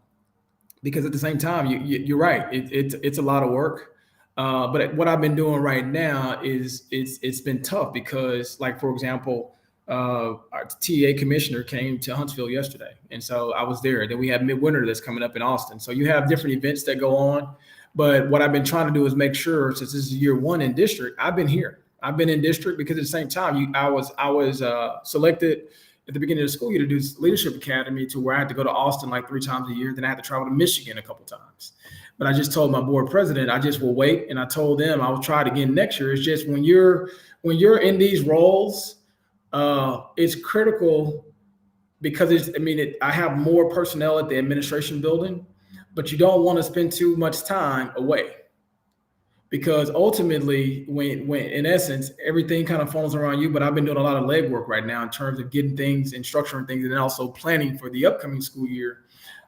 because at the same time, you're right. It's a lot of work. But what I've been doing right now is it's been tough because, like, for example, our TA commissioner came to Huntsville yesterday, and so I was there. Then we have Midwinter that's coming up in Austin. So you have different events that go on. But what I've been trying to do is make sure, since this is year one in district, I've been here. I've been in district because at the same time, I was selected at the beginning of the school year to do this leadership academy, to where I had to go to Austin like 3 times a year. Then I had to travel to Michigan a couple times. But I just told my board president, I just will wait. And I told them I will try it again next year. It's just when you're in these roles, it's critical because I have more personnel at the administration building, but you don't want to spend too much time away. Because ultimately, when in essence, everything kind of falls around you. But I've been doing a lot of legwork right now in terms of getting things and structuring things, and then also planning for the upcoming school year.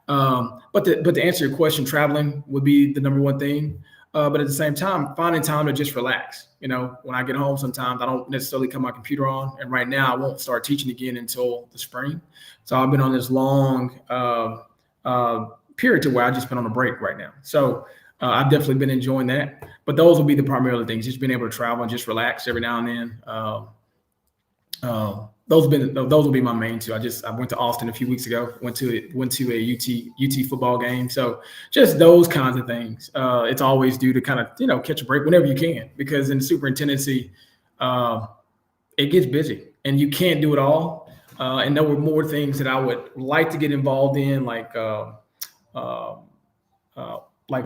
But to answer your question, traveling would be the number one thing. But at the same time, finding time to just relax. When I get home, sometimes I don't necessarily come my computer on. And right now, I won't start teaching again until the spring. So I've been on this long period to where I just been on a break right now. So I've definitely been enjoying that. But those will be the primary things, just being able to travel and just relax every now and then. Those will be my main two. I went to Austin a few weeks ago, went to a UT football game. So just those kinds of things. It's always due to kind of, catch a break whenever you can, because in the superintendency, it gets busy and you can't do it all. And there were more things that I would like to get involved in, like,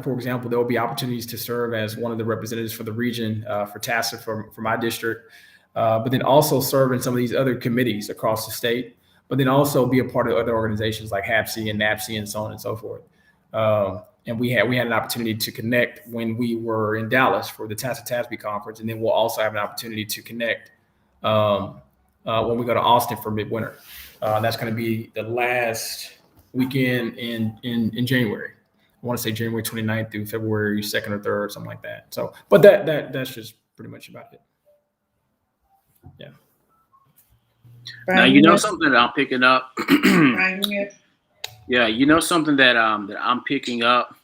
for example, there will be opportunities to serve as one of the representatives for the region for TASA for my district, but then also serve in some of these other committees across the state, but then also be a part of other organizations like HAPSI and NAPSI and so on and so forth. And we had an opportunity to connect when we were in Dallas for the TASA TASB conference, and then we'll also have an opportunity to connect when we go to Austin for Midwinter. That's going to be the last weekend in January. I want to say January 29th through February 2nd or 3rd, something like that. So, but that's just pretty much about it. Yeah. Now, something that I'm picking up. Yeah, something that I'm picking up.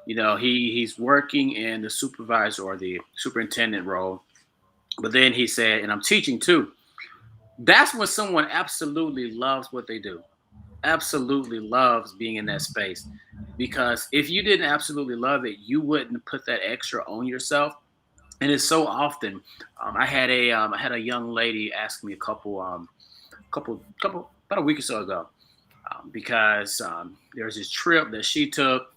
He's working in the supervisor or the superintendent role, but then he said, and I'm teaching too. That's when someone absolutely loves what they do. Absolutely loves being in that space, because if you didn't absolutely love it, you wouldn't put that extra on yourself. And it's so often. I had a young lady ask me about a week or so ago, because there was this trip that she took,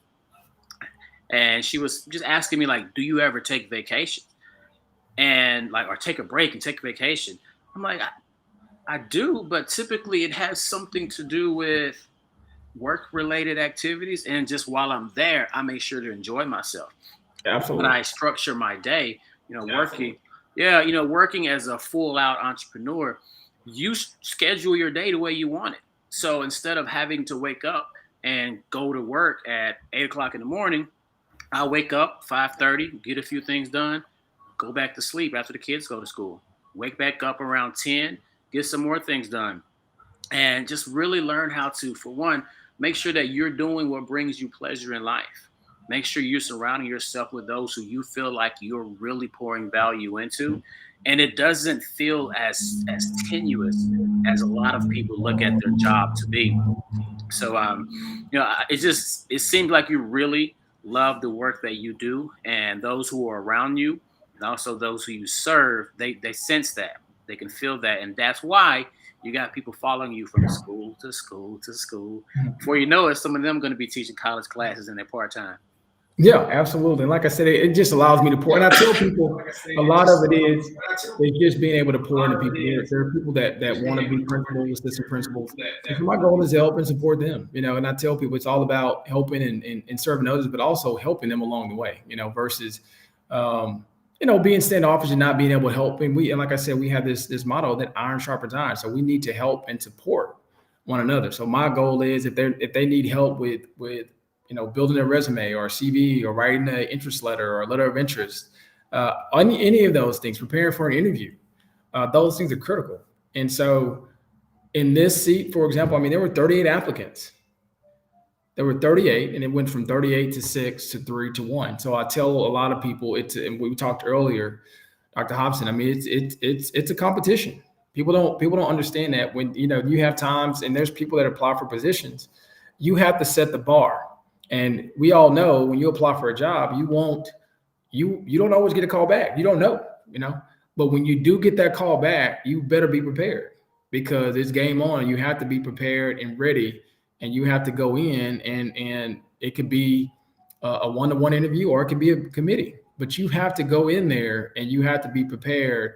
and she was just asking me, like, do you ever take vacation and or take a break and take a vacation? I'm like, I do, but typically it has something to do with work-related activities, and just while I'm there, I make sure to enjoy myself. Absolutely. But I structure my day, working. Absolutely. Yeah, working as a full-out entrepreneur, you schedule your day the way you want it. So instead of having to wake up and go to work at 8:00 in the morning, I wake up 5:30, get a few things done, go back to sleep after the kids go to school, wake back up around 10, get some more things done, and just really learn how to, for one, make sure that you're doing what brings you pleasure in life. Make sure you're surrounding yourself with those who you feel like you're really pouring value into, and it doesn't feel as tenuous as a lot of people look at their job to be. So, it seems like you really love the work that you do, and those who are around you, and also those who you serve, they sense that. They can feel that, and that's why you got people following you from school to school to school. Before you know it, some of them are going to be teaching college classes in their part time. Yeah, absolutely. And like I said, it just allows me to pour. And I tell people a lot of it is just being able to pour into people. There are people that want to be principals, assistant principals. And so my goal is to help and support them, and I tell people it's all about helping and serving others, but also helping them along the way, versus, being standoffish and not being able to help. And like I said, we have this motto that iron sharpens iron. So we need to help and support one another. So my goal is if they need help with building a resume or a CV or writing an interest letter or a letter of interest, any of those things, preparing for an interview, those things are critical. And so in this seat, for example, I mean, there were 38 applicants. There were 38, and it went from 38 to 6 to 3 to 1. So I tell a lot of people, and we talked earlier, Dr. Hobson. I mean, it's a competition. People don't understand that when you have times, and there's people that apply for positions, you have to set the bar. And we all know when you apply for a job, you don't always get a call back. You don't know. But when you do get that call back, you better be prepared, because it's game on. You have to be prepared and ready, and you have to go in, and it could be a one-to-one interview, or it could be a committee. But you have to go in there and you have to be prepared,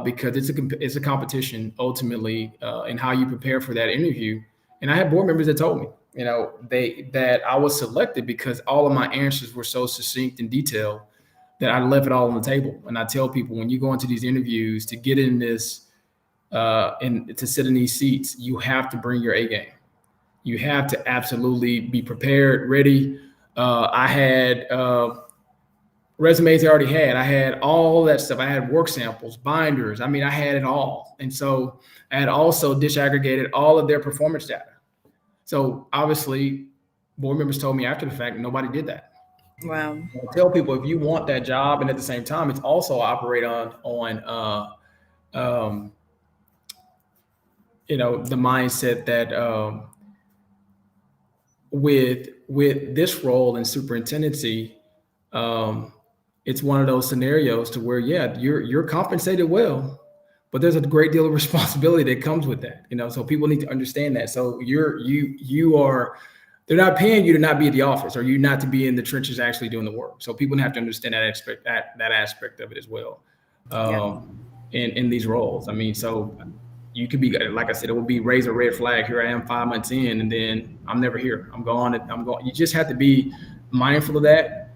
because it's a competition ultimately, in how you prepare for that interview. And I had board members that told me, that I was selected because all of my answers were so succinct and detailed that I left it all on the table. And I tell people, when you go into these interviews to get in this, and to sit in these seats, you have to bring your A game. You have to absolutely be prepared, ready. I had resumes I already had. I had all that stuff. I had work samples, binders. I mean, I had it all. And so I had also disaggregated all of their performance data. So obviously, board members told me after the fact, nobody did that. Wow. I tell people, if you want that job, and at the same time, it's also operate on the mindset that, with this role in superintendency, it's one of those scenarios to where, yeah, you're compensated well, but there's a great deal of responsibility that comes with that. So people need to understand that. So they're not paying you to not be at the office, or you not to be in the trenches actually doing the work. So people have to understand that aspect of it as well. Yeah. In these roles. I mean, so you could be, like I said, it would be raise a red flag. Here I am 5 months in, and then I'm never here. I'm gone. You just have to be mindful of that,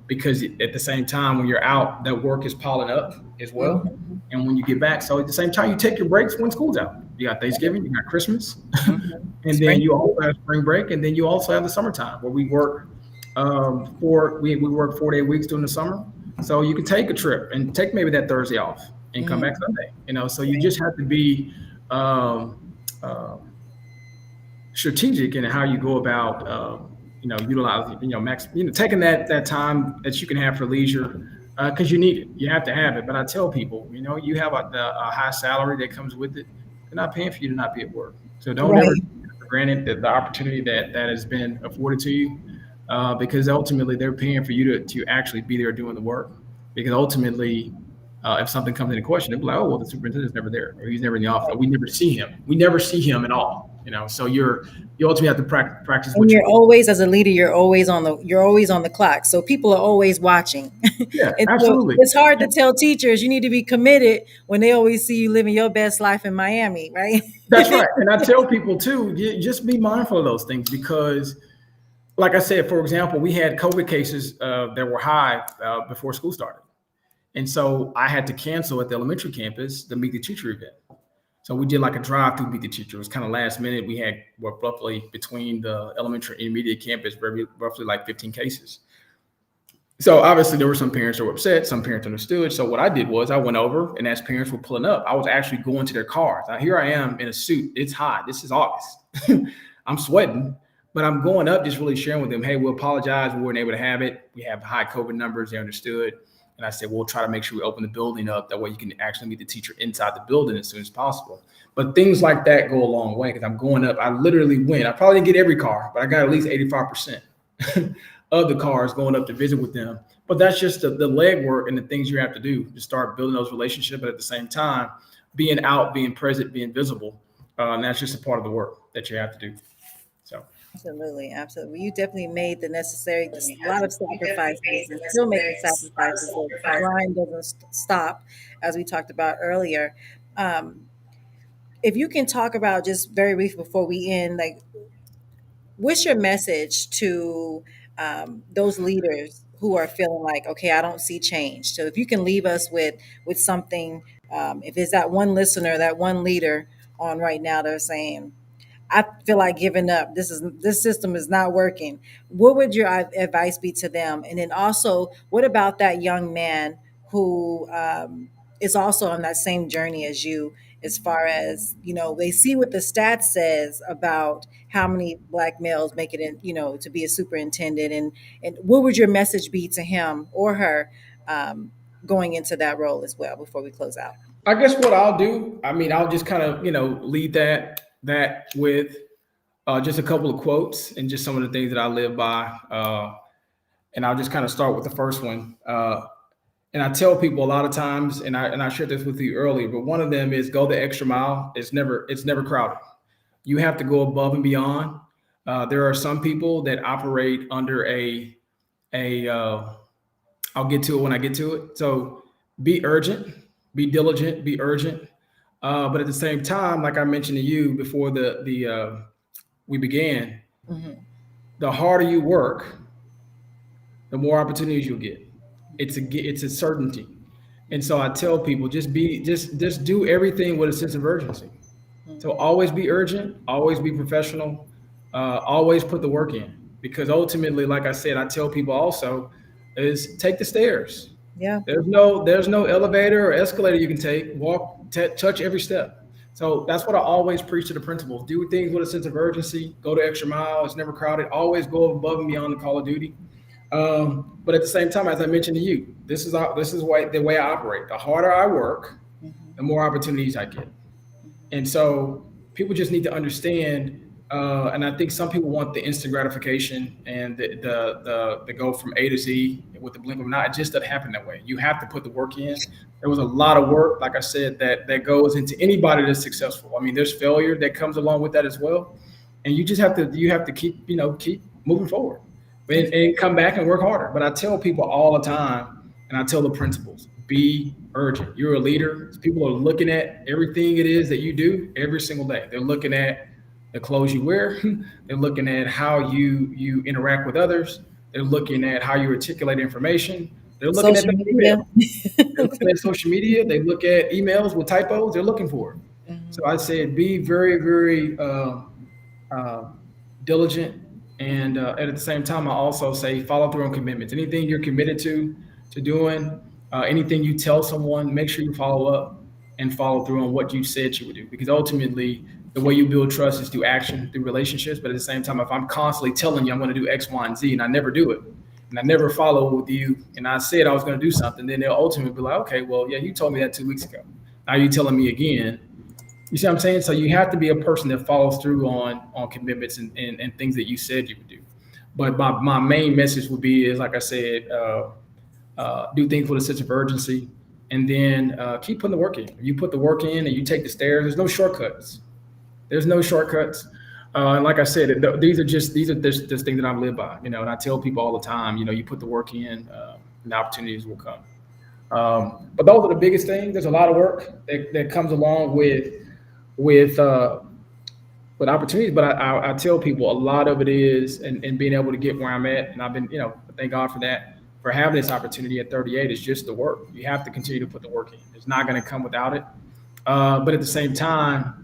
because at the same time, when you're out, that work is piling up as well. Mm-hmm. And when you get back, so at the same time, you take your breaks when school's out. You got Thanksgiving, you got Christmas, Mm-hmm. and then you also have spring break, and then you also have the summertime where we work, we work 4-day weeks during the summer. So you can take a trip and take maybe that Thursday off and come back Sunday. So you just have to be strategic in how you go about utilizing, taking that time that you can have for leisure, because you need it. You have to have it. But I tell people, you have a high salary that comes with it. They're not paying for you to not be at work. So don't ever Right. take for granted the opportunity that has been afforded to you, because ultimately they're paying for you to actually be there doing the work. Because ultimately, if something comes into question, they'll be like, oh, well, the superintendent's never there, or he's never in the office, or we never see him. We never see him at all. So you ultimately have to practice And what you're you. always, as a leader, you're always on the clock. So people are always watching. Yeah, And so absolutely. it's hard to tell teachers you need to be committed when they always see you living your best life in Miami, right? That's right. And I tell people too, just be mindful of those things, because, like I said, for example, we had COVID cases that were high before school started. And so I had to cancel at the elementary campus the Meet the Teacher event. So we did like a drive-through Meet the Teacher. It was kind of last minute. We had roughly between the elementary and intermediate campus, roughly like 15 cases. So obviously there were some parents that were upset. Some parents understood. So what I did was I went over, and as parents were pulling up, I was actually going to their cars. Now here I am in a suit. It's hot. This is August. I'm sweating, but I'm going up, just really sharing with them, hey, we apologize. We weren't able to have it. We have high COVID numbers. They understood. And I said, we'll try to make sure we open the building up. That way you can actually meet the teacher inside the building as soon as possible. But things like that go a long way, because I'm going up. I literally went. I probably didn't get every car, but I got at least 85% of the cars going up to visit with them. But that's just the legwork and the things you have to do to start building those relationships. But at the same time, being out, being present, being visible. And that's just a part of the work that you have to do. So. Absolutely, absolutely. Well, you definitely made the necessary, a lot of sacrifices, and still making sacrifices. So the grind doesn't stop, as we talked about earlier. Um, if you can talk about just very brief before we end, like, what's your message to those leaders who are feeling like, okay, I don't see change? So if you can leave us with something, if it's that one listener, that one leader on right now, they're saying, I feel like giving up. This system is not working. What would your advice be to them? And then also, what about that young man who is also on that same journey as you, as far as, they see what the stats says about how many black males make it in, to be a superintendent, and what would your message be to him or her, going into that role as well before we close out? I guess what I'll do, I mean, I'll just kind of, lead that with just a couple of quotes and just some of the things that I live by. And I'll just kind of start with the first one. And I tell people a lot of times, and I shared this with you earlier, but one of them is go the extra mile. It's never crowded. You have to go above and beyond. There are some people that operate under a I'll get to it when I get to it. So be urgent, be diligent, be urgent. But at the same time, like I mentioned to you before the we began, Hmm. the harder you work, the more opportunities you'll get. It's a certainty. And so I tell people just do everything with a sense of urgency. So always be urgent, always be professional, always put the work in. Because ultimately, like I said, I tell people also is take the stairs. Yeah. There's no elevator or escalator you can take. Walk, touch every step. So that's what I always preach to the principals. Do things with a sense of urgency. Go the extra mile. It's never crowded. Always go above and beyond the call of duty. But at the same time, as I mentioned to you, this is the way I operate. The harder I work, the more opportunities I get. And so people just need to understand. And I think some people want the instant gratification and the go from A to Z with the blink of an eye. It just doesn't happen that way. You have to put the work in. There was a lot of work, like I said, that goes into anybody that's successful. I mean, there's failure that comes along with that as well, and you have to keep moving forward and come back and work harder. But I tell people all the time, and I tell the principals, be urgent. You're a leader. People are looking at everything it is that you do every single day. They're looking at the clothes you wear. They're looking at how you interact with others. They're looking at how you articulate information. They're looking at Social the media. email. They're looking at social media. They look at emails with typos. They're looking for it. So I said, be very, very uh, diligent, and at the same time, I also say follow through on commitments. Anything you're committed to doing, anything you tell someone, make sure you follow up and follow through on what you said you would do. Because ultimately, the way you build trust is through action, through relationships. But at the same time, if I'm constantly telling you I'm going to do X, Y, and Z, and I never do it, and I never follow with you, and I said I was going to do something, then they'll ultimately be like, okay, well, yeah, you told me that 2 weeks ago. Now you're telling me again. You see what I'm saying? So you have to be a person that follows through on commitments and things that you said you would do. But my main message would be is like I said, do things with a sense of urgency, and then keep putting the work in. You put the work in and you take the stairs. There's no shortcuts. There's no shortcuts. And like I said, these are just things that I've lived by. And I tell people all the time. You put the work in, and the opportunities will come. But those are the biggest things. There's a lot of work that comes along with opportunities. But I tell people a lot of it is and being able to get where I'm at, and I've been thank God for that, for having this opportunity at 38 is just the work. You have to continue to put the work in. It's not going to come without it. But at the same time,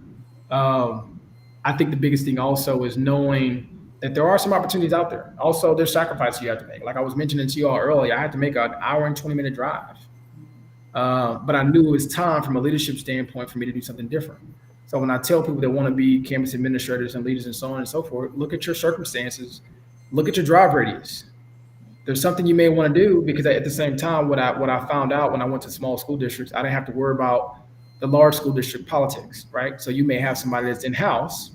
um, I think the biggest thing also is knowing that there are some opportunities out there. Also, there's sacrifices you have to make. Like I was mentioning to you all earlier, I had to make an hour and 20-minute drive. But I knew it was time from a leadership standpoint for me to do something different. So when I tell people that want to be campus administrators and leaders and so on and so forth, look at your circumstances, look at your drive radius. There's something you may want to do because at the same time, what I found out when I went to small school districts, I didn't have to worry about the large school district politics, right? So you may have somebody that's in house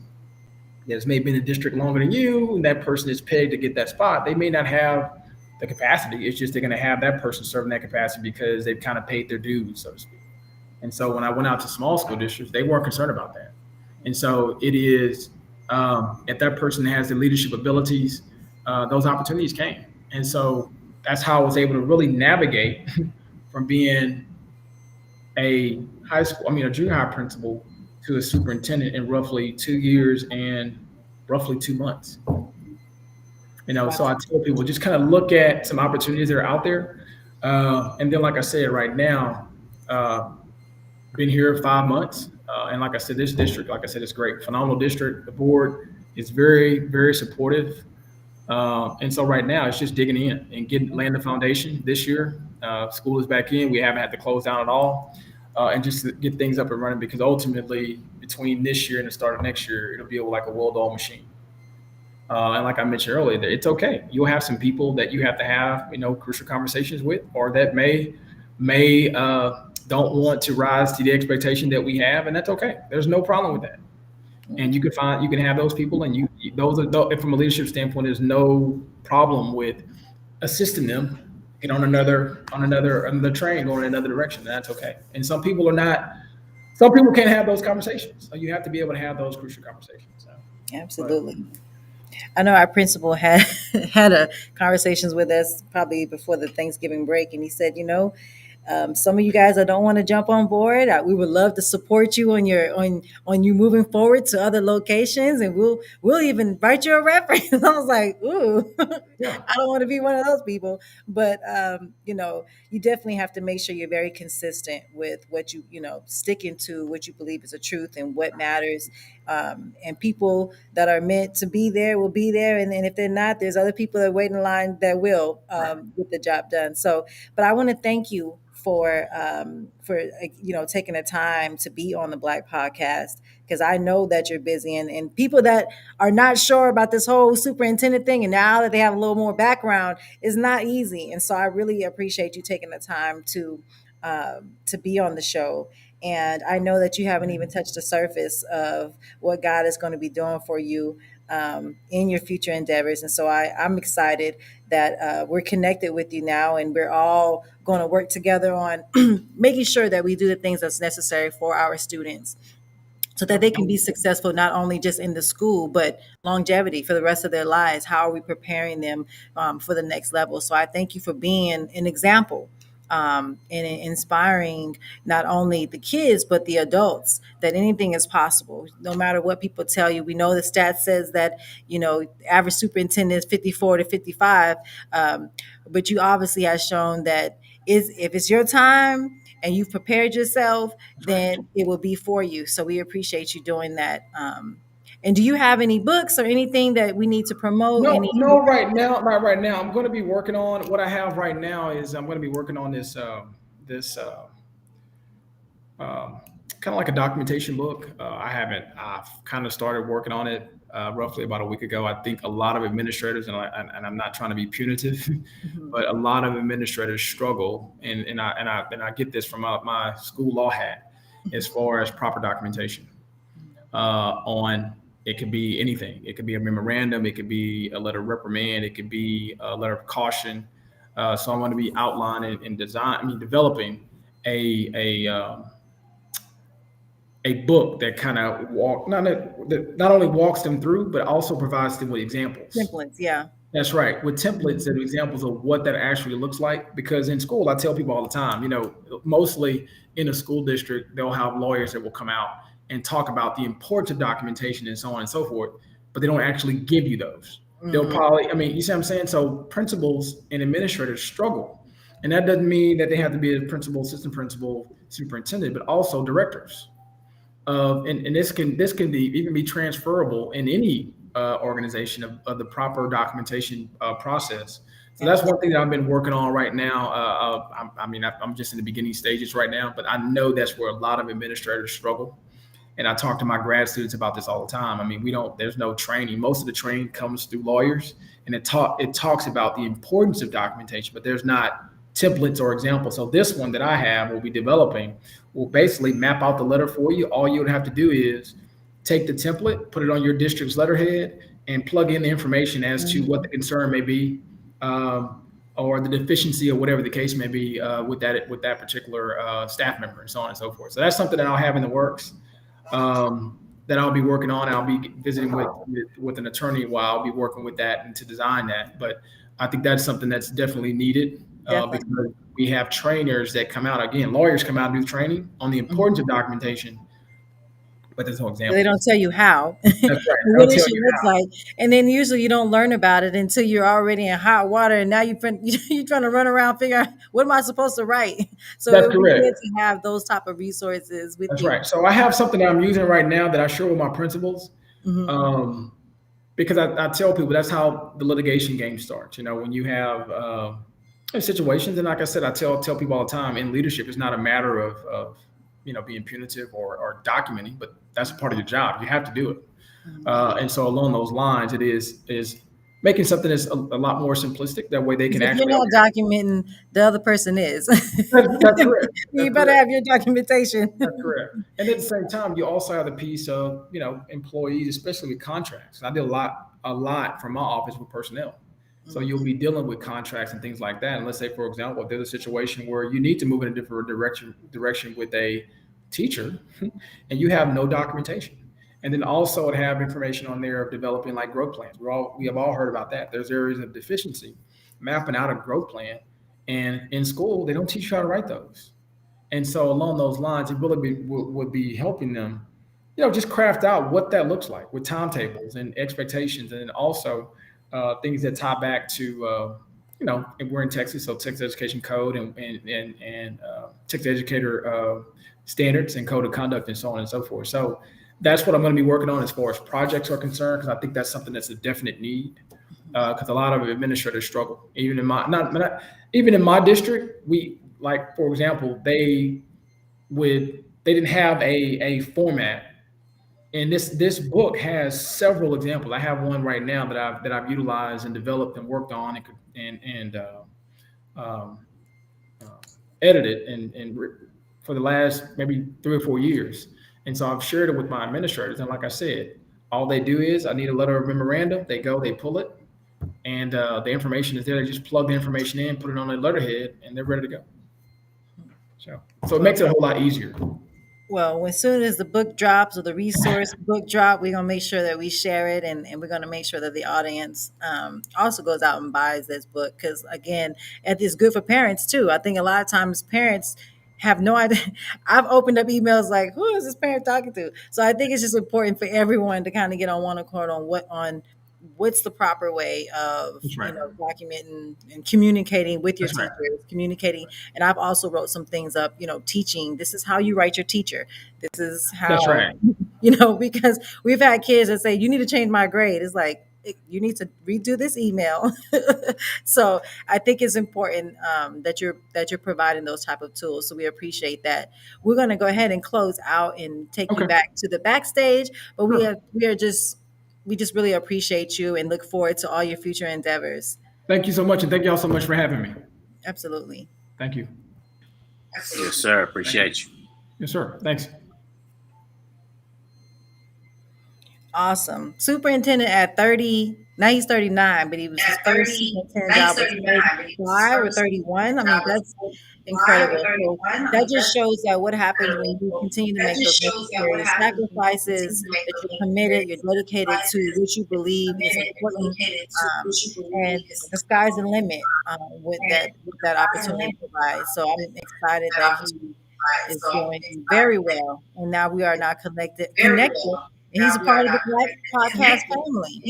that's maybe in the district longer than you, and that person is paid to get that spot. They may not have the capacity. It's just they're going to have that person serving that capacity because they've kind of paid their dues, so to speak. And so when I went out to small school districts, they weren't concerned about that. And so it is. If that person has the leadership abilities, those opportunities came. And so that's how I was able to really navigate from being a a junior high principal to a superintendent in roughly 2 years and roughly 2 months. So I Wow. tell people just kind of look at some opportunities that are out there. And then, like I said, right now, uh, been here 5 months. And like I said, this district, like I said, it's great, phenomenal district. The board is very, very supportive. And so right now it's just digging in and laying the foundation this year. School is back in. We haven't had to close down at all. And just to get things up and running because ultimately between this year and the start of next year, it'll be like a well-oiled machine. And like I mentioned earlier, it's okay. You'll have some people that you have to have, crucial conversations with, or that may don't want to rise to the expectation that we have, and that's okay. There's no problem with that. And you can have those people, and those are from a leadership standpoint. There's no problem with assisting them get on another train going in another direction. And that's okay. And some people are not. Some people can't have those conversations. So you have to be able to have those crucial conversations. So, but Absolutely. I know our principal had had a conversations with us probably before the Thanksgiving break, and he said, some of you guys that don't want to jump on board, we would love to support you on you moving forward to other locations, and we'll even write you a reference. I was like, ooh, yeah, I don't want to be one of those people, but you definitely have to make sure you're very consistent with what sticking to what you believe is the truth and what matters. And people that are meant to be there will be there, and if they're not, there's other people that wait in line that will right. get the job done. So, but I want to thank you for taking the time to be on the Black Podcast, because I know that you're busy, and people that are not sure about this whole superintendent thing, and now that they have a little more background, is not easy. And so I really appreciate you taking the time to be on the show. And I know that you haven't even touched the surface of what God is going to be doing for you in your future endeavors. And so I'm excited that we're connected with you now, and we're all going to work together on making sure that we do the things that's necessary for our students so that they can be successful not only just in the school but longevity for the rest of their lives. How are we preparing them for the next level? So I thank you for being an example, and inspiring not only the kids but the adults, that anything is possible no matter what people tell you. We know the stat says that average superintendent is 54 to 55, but you obviously have shown that if it's your time and you've prepared yourself, That's right. then it will be for you. So we appreciate you doing that. And do you have any books or anything that we need to promote? No, Any? no, right now, not right now. I'm going to be working on what I have right now is I'm going to be working on this um, kind of like a documentation book. I've kind of started working on it roughly about a week ago. I think a lot of administrators, and I'm not trying to be punitive, Mhm. but a lot of administrators struggle, and I get this from my school law hat as far as proper documentation on. It could be anything. It could be a memorandum. It could be a letter of reprimand. It could be a letter of caution. So I'm going to be outlining and developing a a book that kind of that not only walks them through, but also provides them with examples. Templates, yeah. That's right, with templates Mhm. and examples of what that actually looks like. Because in school, I tell people all the time, mostly in a school district, they'll have lawyers that will come out and talk about the importance of documentation and so on and so forth, but they don't actually give you those. They'll Mhm. probably, you see what I'm saying? So principals and administrators struggle. And that doesn't mean that they have to be a principal, assistant principal, superintendent, but also directors and this can be even be transferable in any organization of the proper documentation process. So that's one thing that I've been working on right now. I'm just in the beginning stages right now, but I know that's where a lot of administrators struggle. And I talk to my grad students about this all the time. There's no training. Most of the training comes through lawyers, and it talks about the importance of documentation, but there's not templates or examples. So this one that I have will be developing will basically map out the letter for you. All you would have to do is take the template, put it on your district's letterhead, and plug in the information as to what the Mhm. concern may be, or the deficiency, or whatever the case may be with that particular staff member, and so on and so forth. So that's something that I'll have in the works. Um, that I'll be working on. I'll be visiting with an attorney while I'll be working with that and to design that. But I think that's something that's definitely needed Definitely. because we have trainers that come out. Again, lawyers come out and do training on the importance of documentation, but there's no They don't examples. tell you how, That's right. what They'll it tell should you look how. like, and then usually you don't learn about it until you're already in hot water, and now you're trying to run around figure out what am I supposed to write. So it That's would be good correct. to have those type of resources with That's you. right. So I have something that I'm using right now that I share with my principals. Hmm. Um, because I tell people that's how the litigation game starts. When you have situations, and like I said, I tell people all the time, in leadership, it's not a matter of being punitive or documenting, but that's a part of your job. You have to do it. And so along those lines, it is making something that's a lot more simplistic. That way, they Because can if you're actually. not documenting, the other person is. That's correct. You That's better correct. have your documentation. That's correct. And at the same time, you also have the piece of, employees, especially with contracts. I did a lot from my office with personnel. So you'll be dealing with contracts and things like that. And let's say, for example, if there's a situation where you need to move in a different direction with a teacher, and you have no documentation. And then also it have information on there of developing like growth plans. We have all heard about that. There's areas of deficiency, mapping out a growth plan. And in school, they don't teach you how to write those. And so along those lines, it really would be helping them, just craft out what that looks like with timetables and expectations, and then also things that tie back to, and we're in Texas, so Texas Education Code and Texas Educator standards and code of conduct and so on and so forth. So that's what I'm going to be working on as far as projects are concerned, because I think that's something that's a definite need. Because a lot of administrators struggle, even in my not even in my district. We, like, for example, they didn't have a format, and this book has several examples. I have one right now that I've utilized and developed and worked on and um, uh, edited for the last maybe 3 or 4 years. And so I've shared it with my administrators, and like I said, all they do is, I need a letter of memorandum. They go, they pull it, and the information is there. They just plug the information in, put it on a letterhead, and they're ready to go. So it Well, makes it a whole lot easier. Well, as soon as the book drops or the resource book drop, we're gonna make sure that we share it, and we're gonna make sure that the audience also goes out and buys this book, because again, it's good for parents too. I think a lot of times parents have no idea. I've opened up emails like, who is this parent talking to? So I think it's just important for everyone to kind of get on one accord on what's the proper way of That's right. documenting and communicating with your That's right. teachers, communicating. And I've also wrote some things up, teaching, this is how you write your teacher, this is That's how, right. because we've had kids that say, you need to change my grade. It's like, you need to redo this email. So I think it's important that you're providing those type of tools, so we appreciate that. We're going to go ahead and close out and take you Okay. back to the backstage, but we Sure. are we just really appreciate you and look forward to all your future endeavors. Thank you so much, and thank y'all so much for having me. Absolutely. Thank you. Yes, sir. Appreciate you. Yes, sir. Thanks. Awesome. Superintendent at 30. Now he's 39, but he was his first superintendent job was 35 or 31. I mean, that's incredible. So that just shows that what happens when you continue to make those necessary sacrifices, that you're committed, you're dedicated to what you believe is important, and the sky's the limit with that opportunity provides. So I'm excited that he is doing very well, and now we are now connected, and he's a part of the Black Podcast family.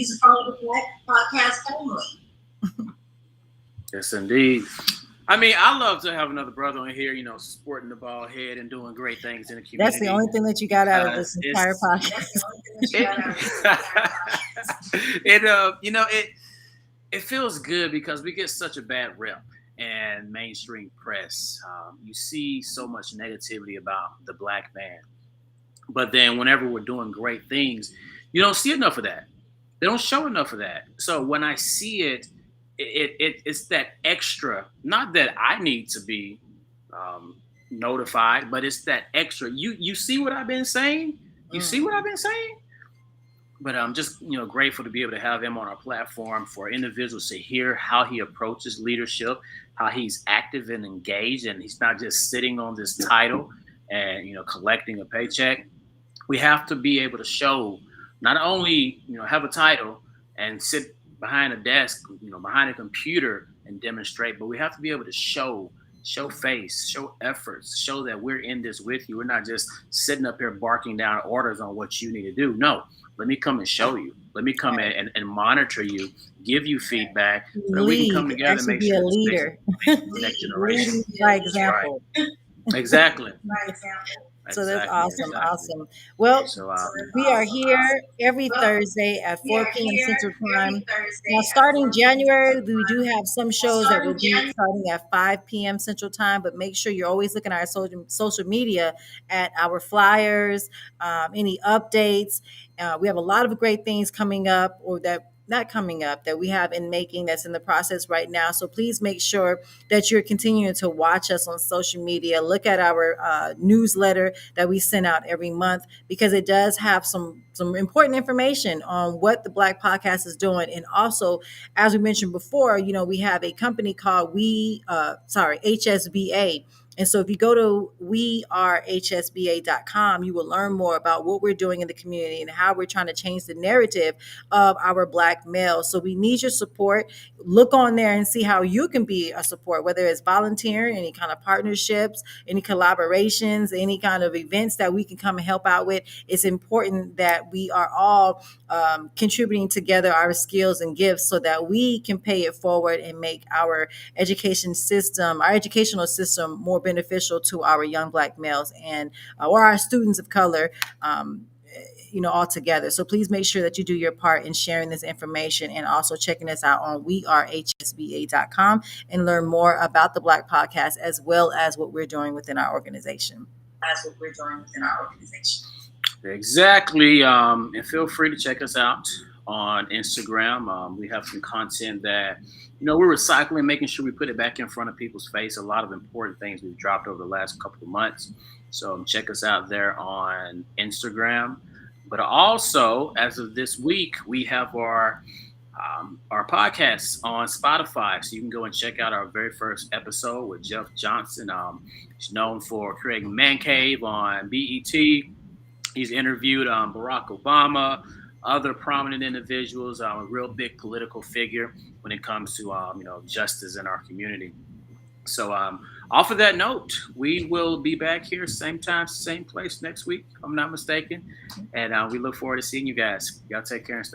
Yes, indeed. I mean, I love to have another brother on here, sporting the ball head and doing great things in the That's the community. only thing that you got out of this entire It's podcast. it feels good because we get such a bad rep and mainstream press. You see so much negativity about the black man, but then whenever we're doing great things, you don't see enough of that. They don't show enough of that. So when I see it's that extra. Not that I need to be notified, but it's that extra. You see what I've been saying? You see what I've been saying? But I'm just grateful to be able to have him on our platform for individuals to hear how he approaches leadership, how he's active and engaged, and he's not just sitting on this title and collecting a paycheck. We have to be able to show, not only have a title and sit behind a desk, behind a computer and demonstrate, but we have to be able to show face, show efforts, show that we're in this with you. We're not just sitting up here barking down orders on what you need to do. No, let me come and show you. Let me come in Right. and monitor you, give you feedback so that we can come Lead, together and actually make be a sure this leader. next generation. Leading by That's right. example. Exactly. So that's Exactly. awesome. Exactly. Awesome. Well, So we are here every Thursday at 4 p.m. Central Time. Now, starting January, we do have some shows that will be starting at 5 p.m. Central Time, but make sure you're always looking at our social media at our flyers, any updates. We have a lot of great things coming up, or that not coming up, that we have in making, that's in the process right now. So please make sure that you're continuing to watch us on social media. Look at our newsletter that we send out every month, because it does have some important information on what the Black Podcast is doing. And also, as we mentioned before, we have a company called HSBA. And so if you go to wearehsba.com, you will learn more about what we're doing in the community and how we're trying to change the narrative of our Black males. So we need your support. Look on there and see how you can be a support, whether it's volunteering, any kind of partnerships, any collaborations, any kind of events that we can come and help out with. It's important that we are all contributing together our skills and gifts so that we can pay it forward and make our educational system more beneficial to our young Black males and or our students of color. All together. So please make sure that you do your part in sharing this information and also checking us out on wearehsba.com and learn more about the Black Podcast as well as what we're doing within our organization. Exactly. And feel free to check us out on Instagram. We have some content that, we're recycling, making sure we put it back in front of people's face. A lot of important things we've dropped over the last couple of months. So check us out there on Instagram. But also, as of this week, we have our podcasts on Spotify. So you can go and check out our very first episode with Jeff Johnson. He's known for creating Man Cave on BET. He's interviewed Barack Obama, other prominent individuals, a real big political figure when it comes to justice in our community. So off of that note, we will be back here same time, same place next week, if I'm not mistaken. And we look forward to seeing you guys. Y'all take care and stay